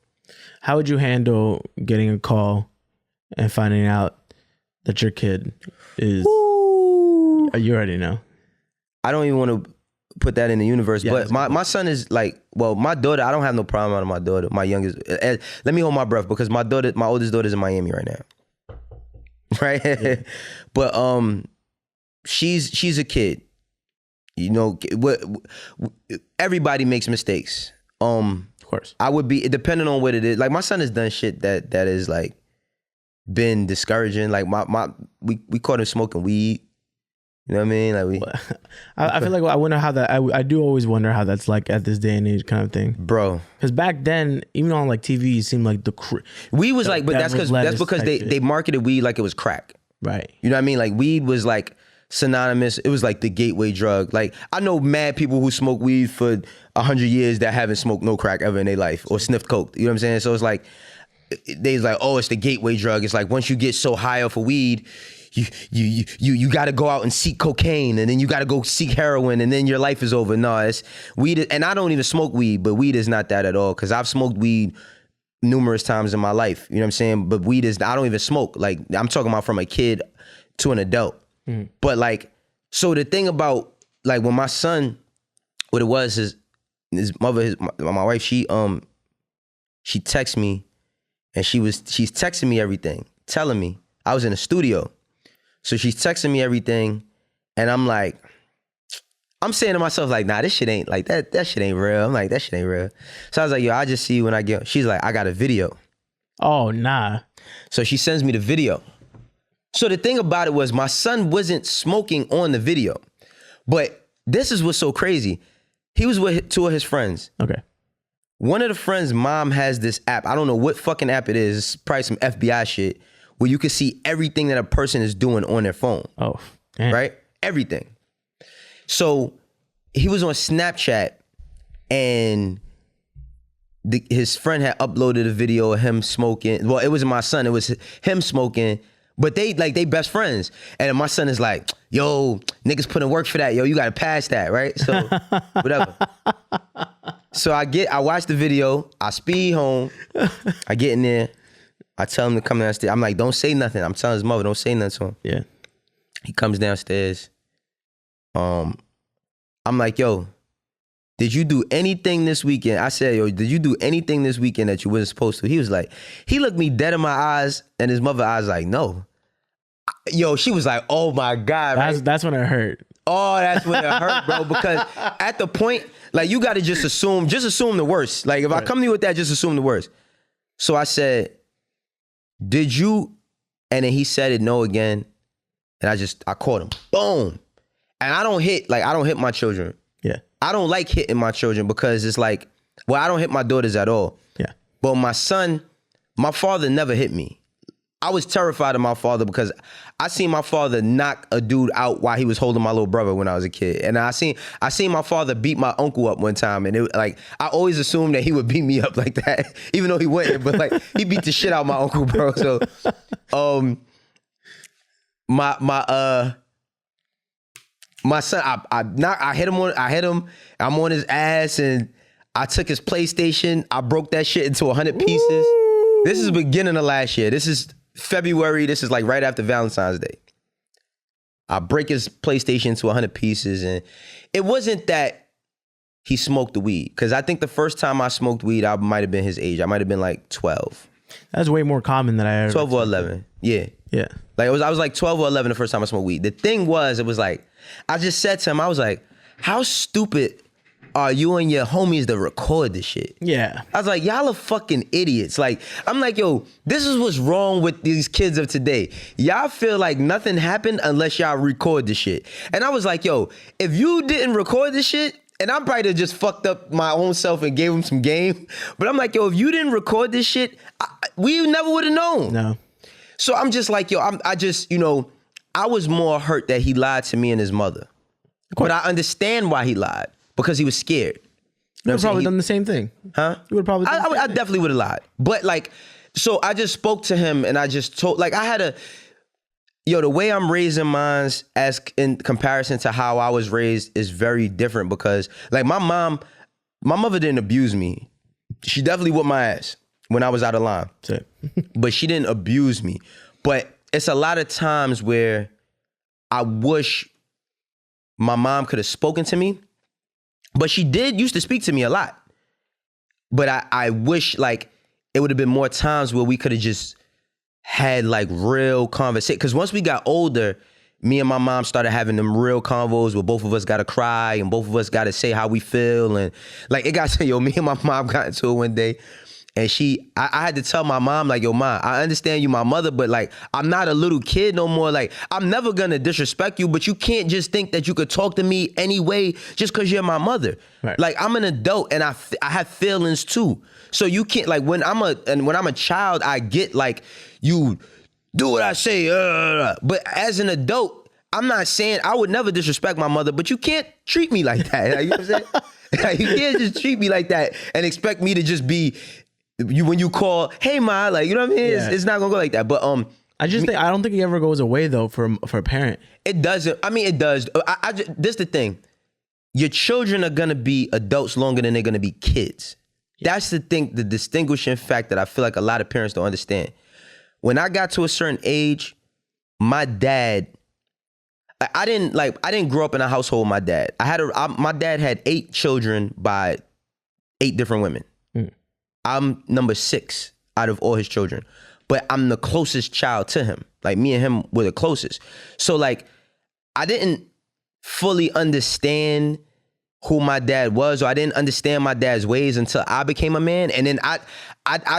How would you handle getting a call and finding out that your kid is... Ooh. You already know. I don't even want to put that in the universe, yeah, but my son is like, well, my daughter, I don't have no problem out of my daughter, my youngest. Let me hold my breath because my oldest daughter's in Miami right now. Right? Yeah. But she's a kid. You know, everybody makes mistakes. Of course. I would be, depending on what it is. Like my son has done shit that is like been discouraging. Like we caught him smoking weed. You know what I mean? Like I feel like I wonder how that. I do always wonder how that's like at this day and age, kind of thing, bro. Because back then, even on like TV, it seemed like weed was like, but that's because they marketed weed like it was crack, right? You know what I mean? Like weed was like synonymous. It was like the gateway drug. Like I know mad people who smoke weed for 100 years that haven't smoked no crack ever in their life or sniffed coke. You know what I'm saying? So it's like they's like, oh, it's the gateway drug. It's like once you get so high off of weed, you got to go out and seek cocaine, and then you got to go seek heroin, and then your life is over. No, it's weed. And I don't even smoke weed, but weed is not that at all. Cause I've smoked weed numerous times in my life. You know what I'm saying? But weed is, I don't even smoke. Like I'm talking about from a kid to an adult. But like, so the thing about like when my son, what it was, his mother, my wife, she texted me and she's texting me everything, telling me I was in the studio. So she's texting me everything, and I'm like, I'm saying to myself, like, nah, this shit ain't, like, that shit ain't real. I'm like, that shit ain't real. So I was like, yo, I'll just see you when I get, she's like, I got a video. Oh, nah. So she sends me the video. So the thing about it was my son wasn't smoking on the video, but this is what's so crazy. He was with 2 of his friends. Okay. One of the friends' mom has this app. I don't know what fucking app it is. It's probably some FBI shit, where you can see everything that a person is doing on their phone. Oh, damn. Right? Everything. So he was on Snapchat and his friend had uploaded a video of him smoking. Well, it wasn't my son. It was him smoking. But they best friends. And my son is like, yo, niggas put in work for that. Yo, you got to pass that, right? So whatever. So I watch the video. I speed home. I get in there. I tell him to come downstairs. I'm like, don't say nothing. I'm telling his mother, don't say nothing to him. Yeah. He comes downstairs. I'm like, yo, did you do anything this weekend? I said, yo, did you do anything this weekend that you wasn't supposed to? He was like, he looked me dead in my eyes, and his mother's eyes like, no. Yo, she was like, oh my God. That's when it hurt. Oh, that's when it hurt, bro. Because at the point, like, you got to just assume the worst. Like, if I come to you with that, just assume the worst. So I said, did you? And then he said it no again. And I caught him. Boom. And I don't hit my children. Yeah. I don't like hitting my children because it's like, well, I don't hit my daughters at all. Yeah. But my son, my father never hit me. I was terrified of my father because I seen my father knock a dude out while he was holding my little brother when I was a kid. And I seen my father beat my uncle up one time. And it like, I always assumed that he would beat me up like that, even though he wouldn't. But like, he beat the shit out of my uncle, bro. So, my son, I hit him. I'm on his ass, and I took his PlayStation. I broke that shit into 100 pieces. Ooh. This is the beginning of last year. This is February. This is like right after Valentine's Day. I break his PlayStation into 100 pieces, and it wasn't that he smoked the weed, because I think the first time I smoked weed, I might have been his age. I might have been like 12. That's way more common than I ever. 12 or 11. Yeah. Yeah. Like I was like 12 or 11 the first time I smoked weed. The thing was, it was like, I just said to him, I was like, how stupid are you and your homies to record this shit? Yeah. I was like, y'all are fucking idiots. Like, I'm like, yo, this is what's wrong with these kids of today. Y'all feel like nothing happened unless y'all record this shit. And I was like, yo, if you didn't record this shit, and I probably just fucked up my own self and gave him some game. But I'm like, yo, if you didn't record this shit, we never would have known. No. So I'm just like, yo, I was more hurt that he lied to me and his mother. But I understand why he lied, because he was scared. You would have probably done the same thing. Huh? You would have probably I definitely would have lied. But like, so I just spoke to him and I just told, like, the way I'm raising mine as in comparison to how I was raised is very different, because like my mother didn't abuse me. She definitely whooped my ass when I was out of line. But she didn't abuse me. But it's a lot of times where I wish my mom could have spoken to me, but she used to speak to me a lot. But I wish like it would have been more times where we could have just had like real conversation. Because once we got older, me and my mom started having them real convos where both of us got to cry and both of us got to say how we feel. And like it got to, me and my mom got into it one day. And I had to tell my mom, like, yo, Ma, I understand you my mother, but like, I'm not a little kid no more. Like, I'm never gonna disrespect you, but you can't just think that you could talk to me anyway just because you're my mother. Right. Like, I'm an adult and I have feelings too. So you can't, like, when I'm a child, I get like, you do what I say. But as an adult, I'm not saying, I would never disrespect my mother, but you can't treat me like that. Like, you know what I'm saying? Like, you can't just treat me like that and expect me to just be, when you call, hey Ma, like, you know what I mean? Yeah. It's not gonna go like that. But I don't think it ever goes away though for a parent. It doesn't. I mean, it does. This is the thing. Your children are gonna be adults longer than they're gonna be kids. Yeah. That's the thing, the distinguishing fact that I feel like a lot of parents don't understand. When I got to a certain age, my dad, I didn't grow up in a household with my dad. My dad had 8 children by 8 different women. I'm number 6 out of all his children, but I'm the closest child to him. Like me and him were the closest. So like, I didn't fully understand who my dad was, or I didn't understand my dad's ways until I became a man. And then I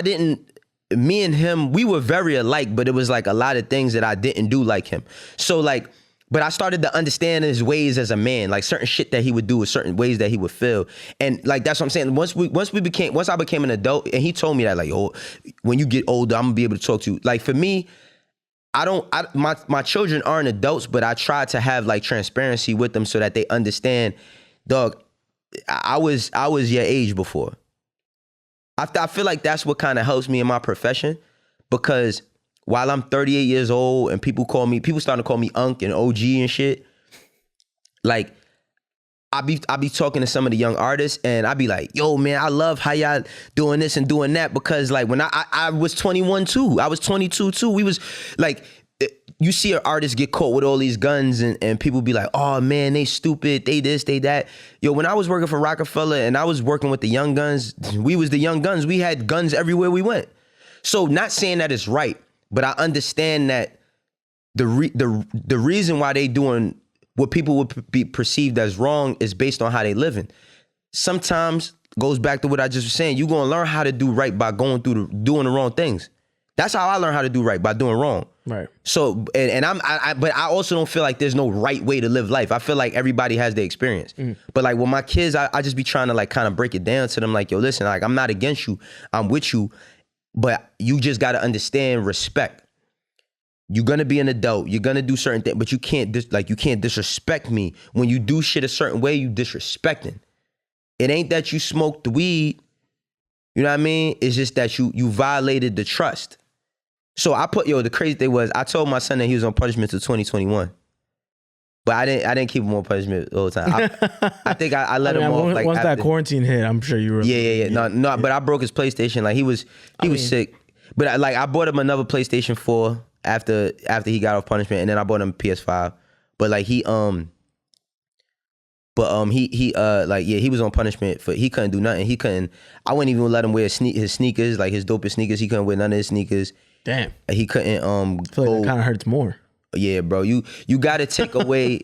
didn't, me and him, we were very alike, but it was like a lot of things that I didn't do like him. So like, but I started to understand his ways as a man, like certain shit that he would do with certain ways that he would feel. And like, that's what I'm saying. Once I became an adult, and he told me that like, oh, when you get older, I'm gonna be able to talk to you. Like for me, my children aren't adults, but I try to have like transparency with them so that they understand, dog, I was your age before. I feel like that's what kind of helps me in my profession, because while I'm 38 years old and people starting to call me Unc and OG and shit, like I be talking to some of the young artists and I be like, yo man, I love how y'all doing this and doing that, because like when I was 21 too, I was 22 too. We was like, you see an artist get caught with all these guns and people be like, oh man, they stupid, they this, they that. Yo, when I was working for Rockefeller and I was working with the young guns, we was the young guns. We had guns everywhere we went. So not saying that it's right, but I understand that the reason why they doing what people would be perceived as wrong is based on how they living. Sometimes goes back to what I just was saying. You're gonna learn how to do right by going through doing the wrong things. That's how I learned how to do right, by doing wrong. Right. So, but I also don't feel like there's no right way to live life. I feel like everybody has their experience. But like with my kids, I just be trying to like kind of break it down to them. Like, yo, listen, like I'm not against you. I'm with you. But you just got to understand respect. You're going to be an adult. You're going to do certain things, but you can't disrespect me. When you do shit a certain way, you disrespecting. It ain't that you smoked the weed. You know what I mean? It's just that you violated the trust. So the crazy thing was, I told my son that he was on punishment till 2021. But I didn't keep him on punishment the whole time. I think I let him off like once after that quarantine hit, I'm sure you were. Yeah. No, but I broke his PlayStation. Like he was sick. But I bought him another PlayStation 4 after he got off punishment, and then I bought him a PS5. But like he was on punishment for, he couldn't do nothing. I wouldn't even let him wear his sneakers, like his dopest sneakers. He couldn't wear none of his sneakers. Damn. He couldn't I feel like that kind of hurts more. Yeah, bro. You got to take away,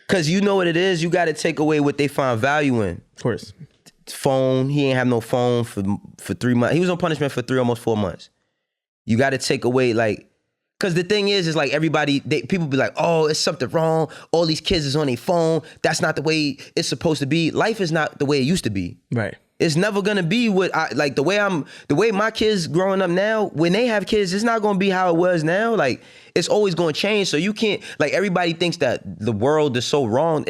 because you know what it is. You got to take away what they find value in. Of course. Phone. He ain't have no phone for 3 months. He was on punishment for almost 4 months. You got to take away, like, because the thing is like people be like, oh, it's something wrong. All these kids is on their phone. That's not the way it's supposed to be. Life is not the way it used to be. Right. It's never gonna be the way my kids growing up now. When they have kids, it's not gonna be how it was now. Like it's always gonna change. So you can't, like, everybody thinks that the world is so wrong.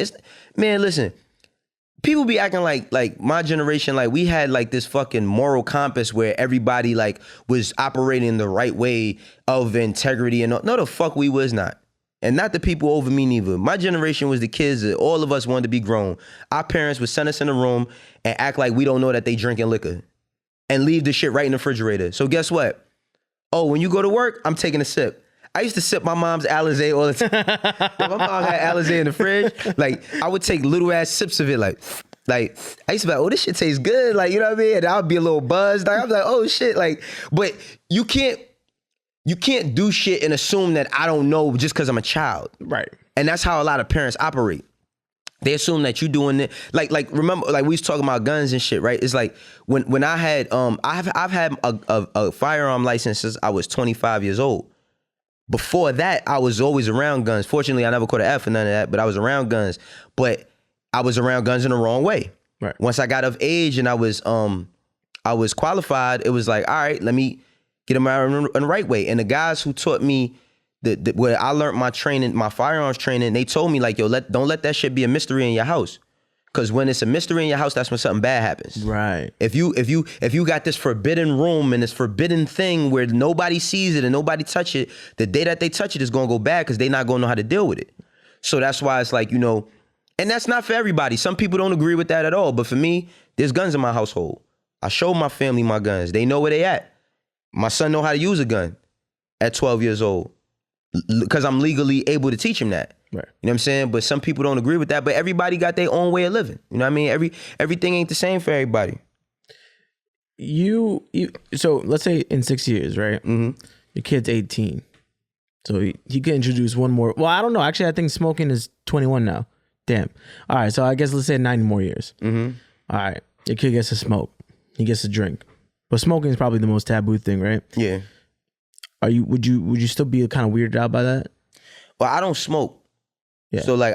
Man, listen. People be acting like my generation, like we had like this fucking moral compass where everybody like was operating the right way of integrity, and no, the fuck we was not. And not the people over me neither. My generation was the kids that all of us wanted to be grown. Our parents would send us in a room and act like we don't know that they drinking liquor and leave the shit right in the refrigerator. So guess what? Oh, when you go to work, I'm taking a sip. I used to sip my mom's Alizé all the time. My mom had Alizé in the fridge. Like, I would take little ass sips of it. Like I used to be like, oh, this shit tastes good. Like, you know what I mean? And I would be a little buzzed. Like, I was like, oh shit. Like, but you can't do shit and assume that I don't know just because I'm a child. Right. And that's how a lot of parents operate. They assume that you doing it. Like remember, like we was talking about guns and shit, right? It's like when I had I've had a firearm license since I was 25 years old. Before that, I was always around guns. Fortunately, I never caught an F or none of that, but I was around guns. But I was around guns in the wrong way. Right. Once I got of age and I was qualified, it was like, all right, let me get them out in the right way. And the guys who taught me where I learned my training, my firearms training, they told me like, yo, don't let that shit be a mystery in your house. Because when it's a mystery in your house, that's when something bad happens. Right. If you got this forbidden room and this forbidden thing where nobody sees it and nobody touch it, the day that they touch it is gonna go bad because they're not gonna know how to deal with it. So that's why it's like, you know, and that's not for everybody. Some people don't agree with that at all. But for me, there's guns in my household. I show my family my guns. They know where they at. My son know how to use a gun at 12 years old because I'm legally able to teach him that. Right. You know what I'm saying? But some people don't agree with that. But everybody got their own way of living. You know what I mean? Everything ain't the same for everybody. So let's say in 6 years, right? Mm-hmm. Your kid's 18. So he could introduce one more. Well, I don't know. Actually, I think smoking is 21 now. Damn. All right. So I guess let's say 9 more years. Mm-hmm. All right. Your kid gets to smoke. He gets to drink. But smoking is probably the most taboo thing, right? Yeah. Would you still be kind of weirded out by that? Well, I don't smoke. Yeah. So like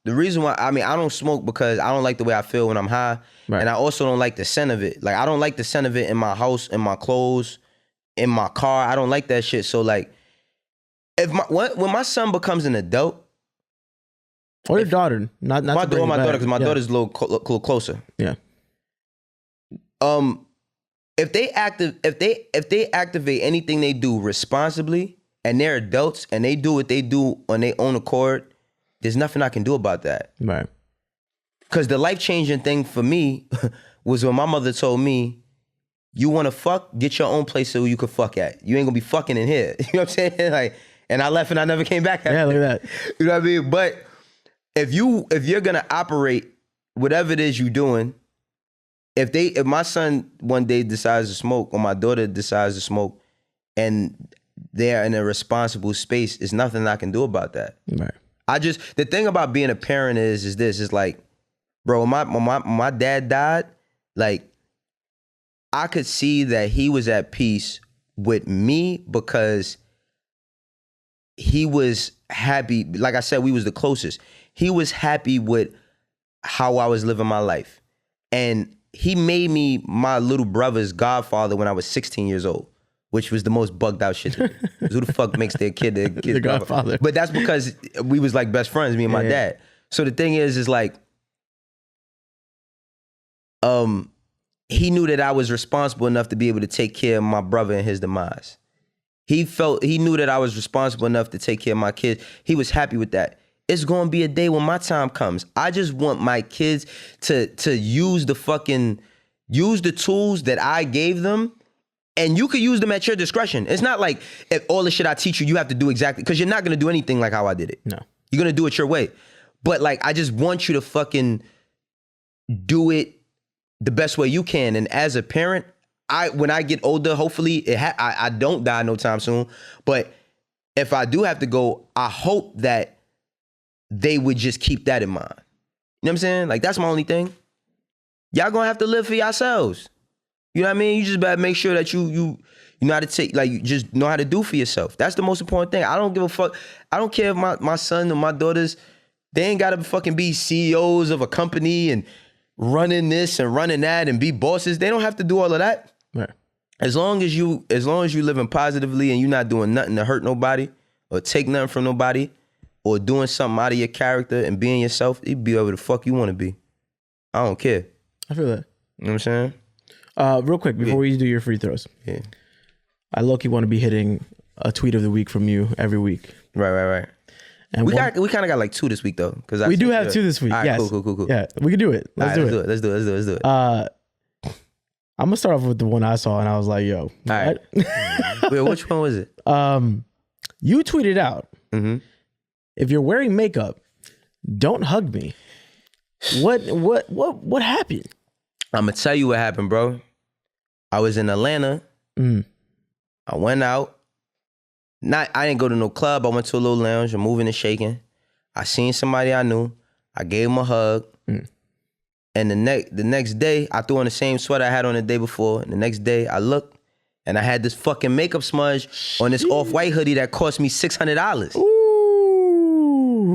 the reason why, I don't smoke because I don't like the way I feel when I'm high. Right. And I also don't like the scent of it. Like I don't like the scent of it in my house, in my clothes, in my car. I don't like that shit. So like when my son becomes an adult. Or your daughter. Not my daughter, because my daughter's a little closer. Yeah. If they activate anything they do responsibly and they're adults and they do what they do on their own accord, there's nothing I can do about that. Right. Because the life-changing thing for me was when my mother told me, you want to fuck, get your own place so you can fuck at. You ain't going to be fucking in here. You know what I'm saying? Like, and I left and I never came back. Yeah, look at that. You know what I mean? But if you're going to operate whatever it is you're doing, if my son one day decides to smoke or my daughter decides to smoke and they're in a responsible space, there's nothing I can do about that. Right. The thing about being a parent is like, bro, when my dad died, like, I could see that he was at peace with me because he was happy. Like I said, we was the closest. He was happy with how I was living my life. And he made me my little brother's godfather when I was 16 years old, which was the most bugged out shit to me. Who the fuck makes their kid their kid's godfather? But that's because we was like best friends, me and my dad. So the thing is like, he knew that I was responsible enough to be able to take care of my brother and his demise. He knew that I was responsible enough to take care of my kids. He was happy with that. It's gonna be a day when my time comes. I just want my kids to use the tools that I gave them, and you could use them at your discretion. It's not like if all the shit I teach you have to do exactly, because you're not gonna do anything like how I did it. No. You're gonna do it your way. But like, I just want you to fucking do it the best way you can. And as a parent, when I get older, hopefully I don't die no time soon. But if I do have to go, I hope that they would just keep that in mind. You know what I'm saying? Like, that's my only thing. Y'all gonna have to live for yourselves. You know what I mean? You just better make sure that you know how to take, like, you just know how to do for yourself. That's the most important thing. I don't give a fuck. I don't care if my son or my daughters, they ain't gotta fucking be CEOs of a company and running this and running that and be bosses. They don't have to do all of that. Right. As long as you living positively and you're not doing nothing to hurt nobody or take nothing from nobody, or doing something out of your character and being yourself, you be whatever the fuck you want to be. I don't care. I feel that. You know what I'm saying? Real quick, before you do your free throws. Yeah. I low-key want to be hitting a tweet of the week from you every week. Right. And we kind of got like 2 this week though. We do have 2 this week. All right, yes. Cool. Yeah, we can do it. Let's do it. I'm gonna start off with the one I saw and I was like, yo. All right. Wait, which one was it? You tweeted out, if you're wearing makeup, don't hug me. What happened? I'm gonna tell you what happened, bro. I was in Atlanta. I went out. I didn't go to no club. I went to a little lounge. I'm moving and shaking. I seen somebody I knew. I gave him a hug. And the next day, I threw on the same sweater I had on the day before. And the next day, I looked and I had this fucking makeup smudge on this off-white hoodie that cost me $600. Ooh.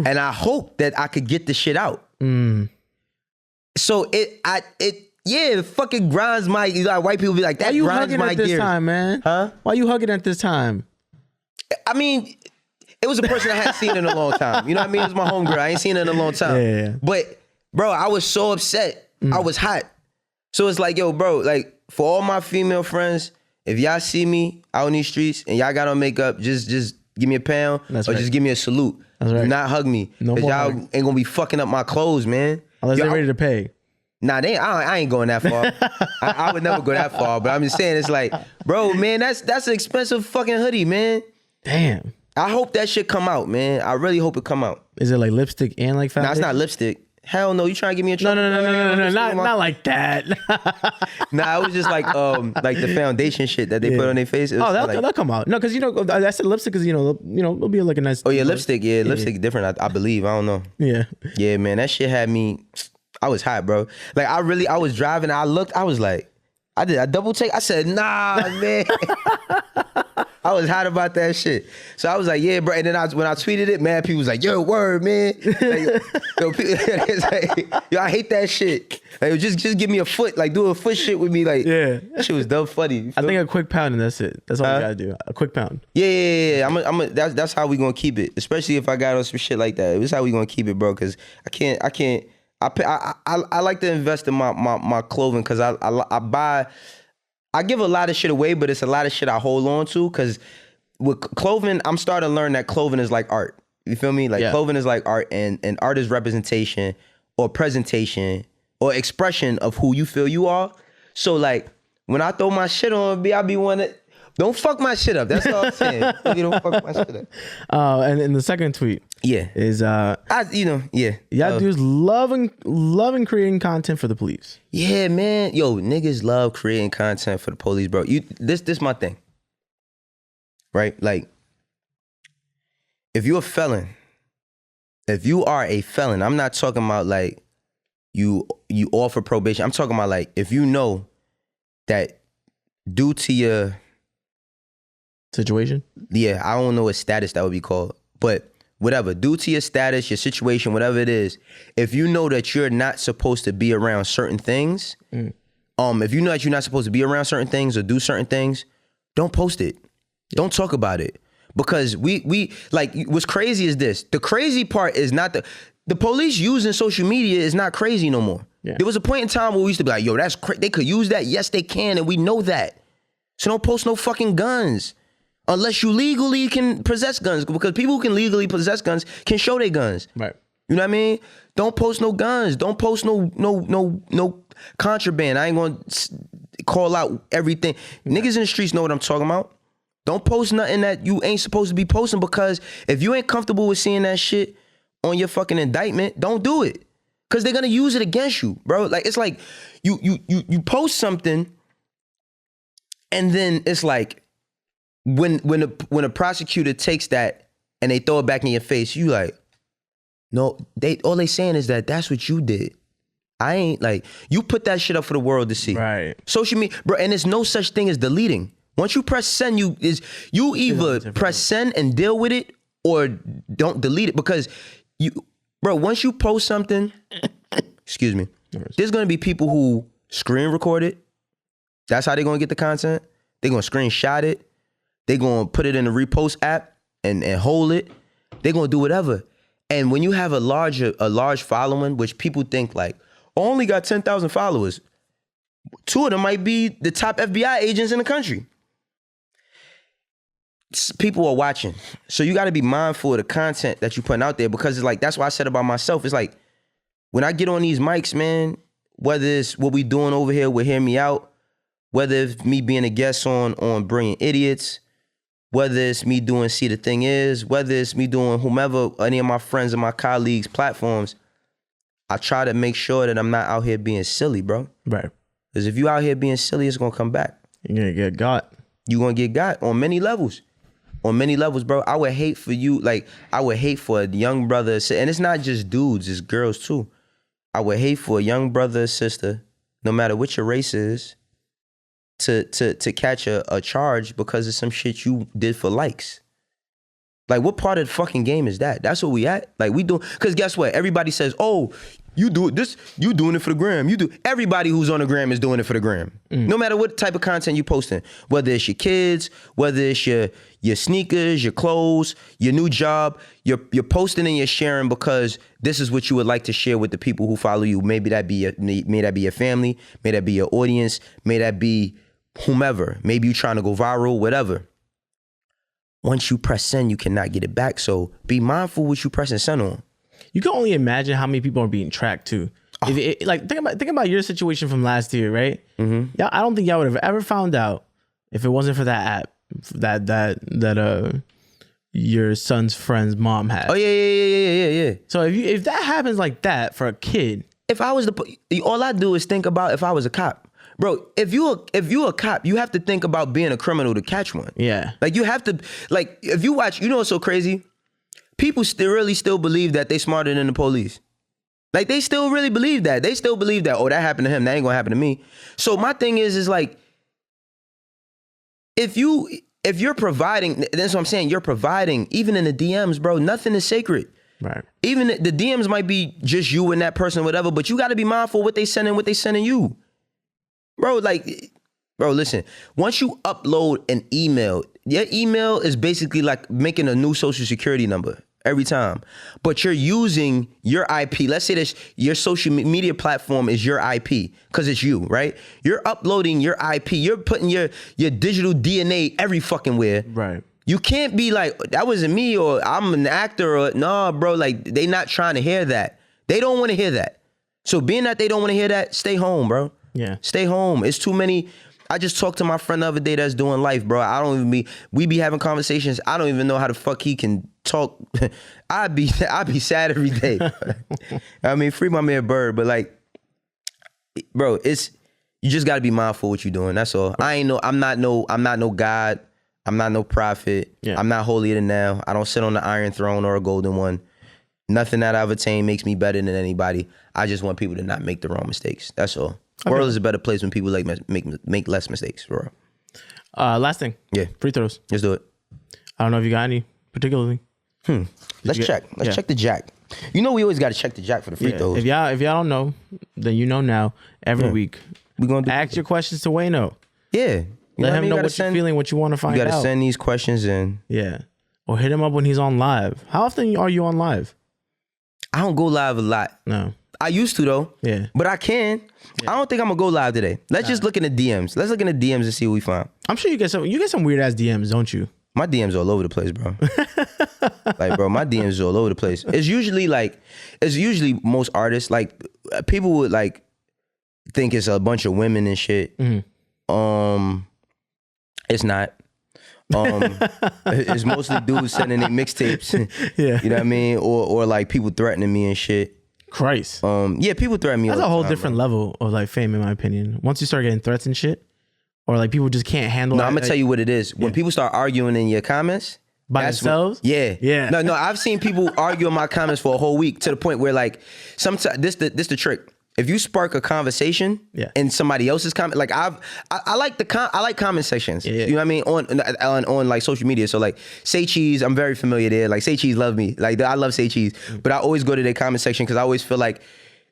And I hope that I could get the shit out. So it fucking grinds my, white people be like, that grinds my gears. Why you hugging at this time, man? Huh? Why you hugging at this time? I mean, it was a person I hadn't seen in a long time. You know what I mean? It was my homegirl. I ain't seen her in a long time. Yeah. But, bro, I was so upset. I was hot. So it's like, yo, bro, like, for all my female friends, if y'all see me out in these streets and y'all got on makeup, just give me a pound. That's or right. just give me a salute. That's right. Do not hug me. No Because more y'all hug. ain't gonna be fucking up my clothes, man. Unless they're ready to pay. Nah, I ain't going that far. I would never go that far. But I'm just saying, it's like, bro, man, that's an expensive fucking hoodie, man. Damn. I hope that shit come out, man. I really hope it come out. Is it like lipstick and like foundation? Nah, it's not lipstick. Hell no, you trying to give me a trouble? No, not like that. Nah, it was just like the foundation shit that they put on their face. That'll come out. No, because I said lipstick because it'll be like a nice. Oh yeah, lipstick. Yeah, lipstick different. I believe. I don't know. Yeah. Yeah, man, that shit had me. I was hot, bro. Like I was driving. I looked. I was like, I did a double take. I said, nah, man. I was hot about that shit. So I was like, yeah, bro. And then when I tweeted it, man, people was like, yo, word, man. Like, it's like, yo, I hate that shit. Like, just give me a foot. Like, do a foot shit with me. Like, yeah. That shit was dumb funny. I think a quick pound and that's it. That's all you gotta do. A quick pound. Yeah. That's how we gonna keep it. Especially if I got on some shit like that. This is how we gonna keep it, bro. Cause I like to invest in my clothing because I give a lot of shit away, but it's a lot of shit I hold on to because with clothing, I'm starting to learn that clothing is like art. You feel me? Like clothing is like art and art is representation or presentation or expression of who you feel you are. So like when I throw my shit on, I be one that don't fuck my shit up. That's all I'm saying. You don't fuck my shit up. And in the second tweet, is y'all dudes loving creating content for the police. Yeah, man. Yo, niggas love creating content for the police, bro. This my thing. Right? Like, if you're a felon, if you are a felon, I'm not talking about like you offer probation. I'm talking about like if you know that due to your situation. Yeah, I don't know what status that would be called, but whatever. Due to your status, your situation, whatever it is, if you know that you're not supposed to be around certain things, if you know that you're not supposed to be around certain things or do certain things, don't post it. Don't talk about it. Because we like, what's crazy is this. The crazy part is not the police using social media is not crazy no more. Yeah. There was a point in time where we used to be like, yo, that's they could use that. Yes, they can. And we know that. So don't post no fucking guns. Unless you legally can possess guns, because people who can legally possess guns can show their guns. Right. You know what I mean? Don't post no guns. Don't post no contraband. I ain't gonna call out everything. Right. Niggas in the streets know what I'm talking about. Don't post nothing that you ain't supposed to be posting, because if you ain't comfortable with seeing that shit on your fucking indictment, don't do it. Cause they're gonna use it against you, bro. Like, it's like you post something, and then it's like, when a prosecutor takes that and they throw it back in your face, you like, no, all they saying is that that's what you did. I ain't like, you put that shit up for the world to see. Right. Social media, bro, and there's no such thing as deleting. Once you press send, you either press send and deal with it, or don't delete it, because once you post something, excuse me, there's gonna be people who screen record it. That's how they're gonna get the content. They're gonna screenshot it. They're going to put it in the repost app and hold it. They're going to do whatever. And when you have a large following, which people think like, oh, I only got 10,000 followers. 2 of them might be the top FBI agents in the country. People are watching. So you got to be mindful of the content that you're putting out there, because it's like, that's why I said about myself. It's like, when I get on these mics, man, whether it's what we doing over here with Hear Me Out, whether it's me being a guest on Brilliant Idiots, whether it's me doing See the Thing Is, whether it's me doing whomever, any of my friends and my colleagues' platforms, I try to make sure that I'm not out here being silly, bro. Right. Because if you out here being silly, it's going to come back. You're going to get got. You're going to get got on many levels. On many levels, bro. I would hate for you, like, I would hate for a young brother, and it's not just dudes, it's girls too. I would hate for a young brother or sister, no matter what your race is, to catch a charge because of some shit you did for likes. Like, what part of the fucking game is that? That's what we at. Like, we do, because guess what? Everybody says, oh, you do it this, you doing it for the gram. You do. Everybody who's on the gram is doing it for the gram. No matter what type of content you posting, whether it's your kids, whether it's your sneakers, your clothes, your new job, you're posting and you're sharing because this is what you would like to share with the people who follow you. Maybe that be your family, may that be your audience, may that be whomever. Maybe you trying to go viral, whatever. Once you press send, you cannot get it back. So be mindful what you pressing send on. You can only imagine how many people are being tracked too. Oh. Think about your situation from last year, right? Mm-hmm. Yeah, I don't think y'all would have ever found out if it wasn't for that app that your son's friend's mom had. Oh yeah. So if that happens like that for a kid, if I was all I do is think about if I was a cop. Bro, if you a cop, you have to think about being a criminal to catch one. Yeah. Like, you have to, like, if you watch, you know what's so crazy? People still believe that they smarter than the police. Like, they still really believe that. They still believe that, oh, that happened to him, that ain't gonna happen to me. So my thing is like, if you're providing, that's what I'm saying, you're providing, even in the DMs, bro, nothing is sacred. Right. Even the DMs might be just you and that person, whatever, but you gotta be mindful what they sending you. Bro, listen, once you upload an email, your email is basically like making a new social security number every time. But you're using your IP. Let's say that your social media platform is your IP because it's you, right? You're uploading your IP. You're putting your digital DNA every fucking where. Right. You can't be like, that wasn't me, or I'm an actor, or no, bro, like, they not trying to hear that. They don't want to hear that. So being that they don't want to hear that, stay home, bro. Yeah. Stay home. It's too many. I just talked to my friend the other day that's doing life, bro. We be having conversations. I don't even know how the fuck he can talk. I'd be sad every day. I mean, free my man Bird, but like, bro, you just gotta be mindful what you're doing. That's all. I'm not no God. I'm not no prophet. Yeah. I'm not holier than thou. I don't sit on the iron throne or a golden one. Nothing that I've attained makes me better than anybody. I just want people to not make the wrong mistakes. That's all. The world is a better place when people make less mistakes, bro. Last thing. Yeah. Free throws. Let's do it. I don't know if you got any particularly. Let's check. Let's check the jack. You know we always got to check the jack for the free throws. If y'all don't know, then you know now. Every week, we're gonna ask your questions to Wayno. Yeah. Let him know what you're feeling, what you want to find out. You got to send these questions in. Yeah. Or hit him up when he's on live. How often are you on live? I don't go live a lot. No. I used to though. Yeah. But I can. Yeah. I don't think I'm gonna go live today. Let's just look in the DMs. Let's look in the DMs and see what we find. I'm sure you get some weird ass DMs, don't you? My DMs all over the place, bro. Like, bro, my DMs all over the place. It's usually most artists, like, people would like think it's a bunch of women and shit. Mm-hmm. It's not. It's mostly dudes sending their mixtapes. Yeah. You know what I mean? Or like people threatening me and shit. Christ. Yeah, people threaten me. That's all a whole time, different level of like fame, in my opinion. Once you start getting threats and shit, or like people just can't handle. No, I'm gonna tell you what it is. When people start arguing in your comments by themselves, yeah. No, I've seen people argue in my comments for a whole week to the point where like sometimes this the trick. If you spark a conversation in somebody else's comment, like I like comment sections. Yeah. You know what I mean? On like social media. So like Say Cheese, I'm very familiar there. Like Say Cheese love me. Like I love Say Cheese. But I always go to their comment section because I always feel like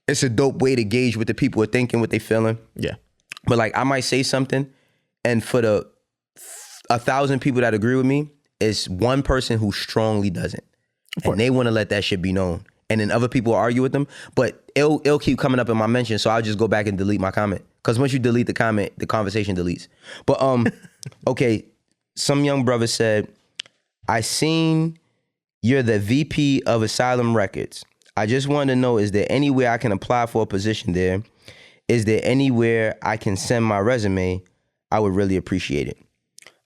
it's a dope way to gauge what the people are thinking, what they feeling. Yeah. But like I might say something, and for the 1,000 people that agree with me, it's one person who strongly doesn't. And they want to let that shit be known. And then other people argue with them, but it'll keep coming up in my mention, so I'll just go back and delete my comment. Because once you delete the comment, the conversation deletes. But okay, some young brother said, I seen you're the VP of Asylum Records. I just wanted to know, is there anywhere I can apply for a position there? Is there anywhere I can send my resume? I would really appreciate it.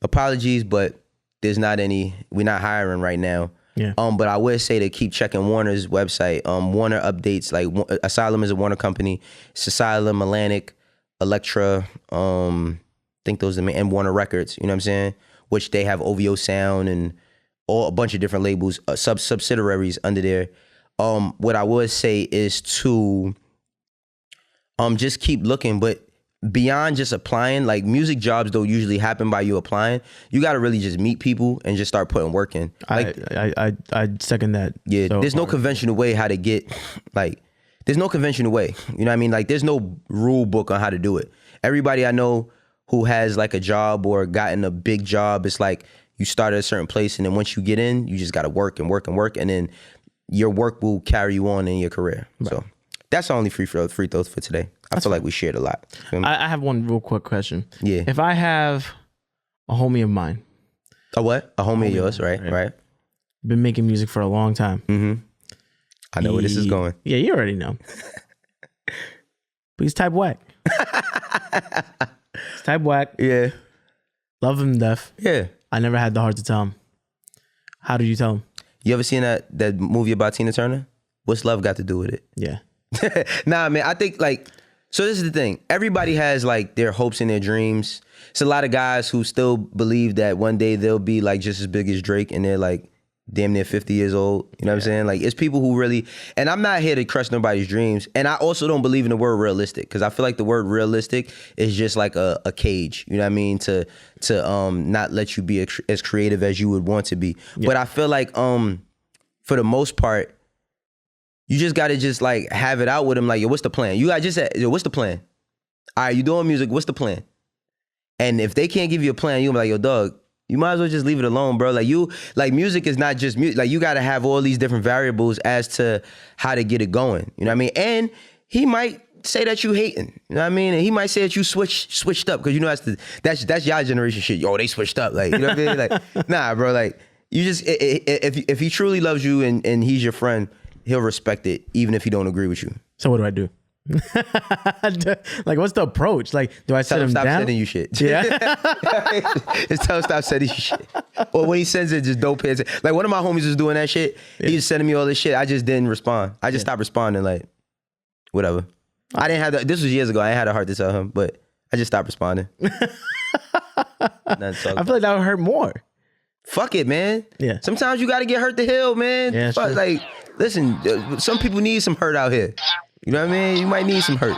Apologies, but there's not any, we're not hiring right now. Yeah. But I would say to keep checking Warner's website. Warner updates, like Asylum is a Warner company. It's Asylum, Atlantic, Elektra, I think those are the main, and Warner Records, you know what I'm saying? Which they have OVO Sound and a bunch of different labels, subsidiaries under there. What I would say is to just keep looking, but beyond just applying, like music jobs don't usually happen by you applying. You got to really just meet people and just start putting work in. Like, I second that. Yeah, so there's no conventional way how to get, like, there's no conventional way. You know what I mean? Like, there's no rule book on how to do it. Everybody I know who has like a job or gotten a big job, it's like you start at a certain place, and then once you get in, you just got to work and work and work, and then your work will carry you on in your career. Right. So that's the only free throws for today. I feel like we shared a lot. I have one real quick question. Yeah. If I have a homie of mine. A what? A homie of yours, right? Been making music for a long time. Mm-hmm. I know where this is going. Yeah, you already know. But he's type whack. He's type whack. Yeah. Love him to death. Yeah. I never had the heart to tell him. How did you tell him? You ever seen that movie about Tina Turner? What's love got to do with it? Yeah. Nah, man, I think like, so this is the thing. Everybody has like their hopes and their dreams. It's a lot of guys who still believe that one day they'll be like just as big as Drake, and they're like damn near 50 years old. You know what I'm saying? Like, it's people who really, and I'm not here to crush nobody's dreams. And I also don't believe in the word realistic, because I feel like the word realistic is just like a cage. You know what I mean? To not let you be as creative as you would want to be. Yeah. But I feel like for the most part, you just gotta just like have it out with them. Like, yo, what's the plan? You gotta just say, yo, what's the plan? All right, you doing music, what's the plan? And if they can't give you a plan, you gonna be like, yo, dog, you might as well just leave it alone, bro. Like music is not just music. Like, you gotta have all these different variables as to how to get it going. You know what I mean? And he might say that you hating. You know what I mean? And he might say that you switched up, because you know that's y'all generation shit. Yo, they switched up. Like, you know what I mean? Like, nah, bro. Like, you just, if he truly loves you and he's your friend, he'll respect it, even if he don't agree with you. So what do I do? Like, what's the approach? Like, do I sit him stop down? Sending you shit. Yeah. Just tell him stop sending you shit. Or when he sends it, just don't pay attention. Like, one of my homies was doing that shit. Yeah. He was sending me all this shit. I just didn't respond. I just stopped responding. Like, whatever. I didn't have this was years ago. I ain't had a heart to tell him, but I just stopped responding. I feel like that would hurt more. Fuck it, man. Yeah. Sometimes you got to get hurt to heal, man. Yeah, like, listen, some people need some hurt out here. You know what I mean? You might need some hurt.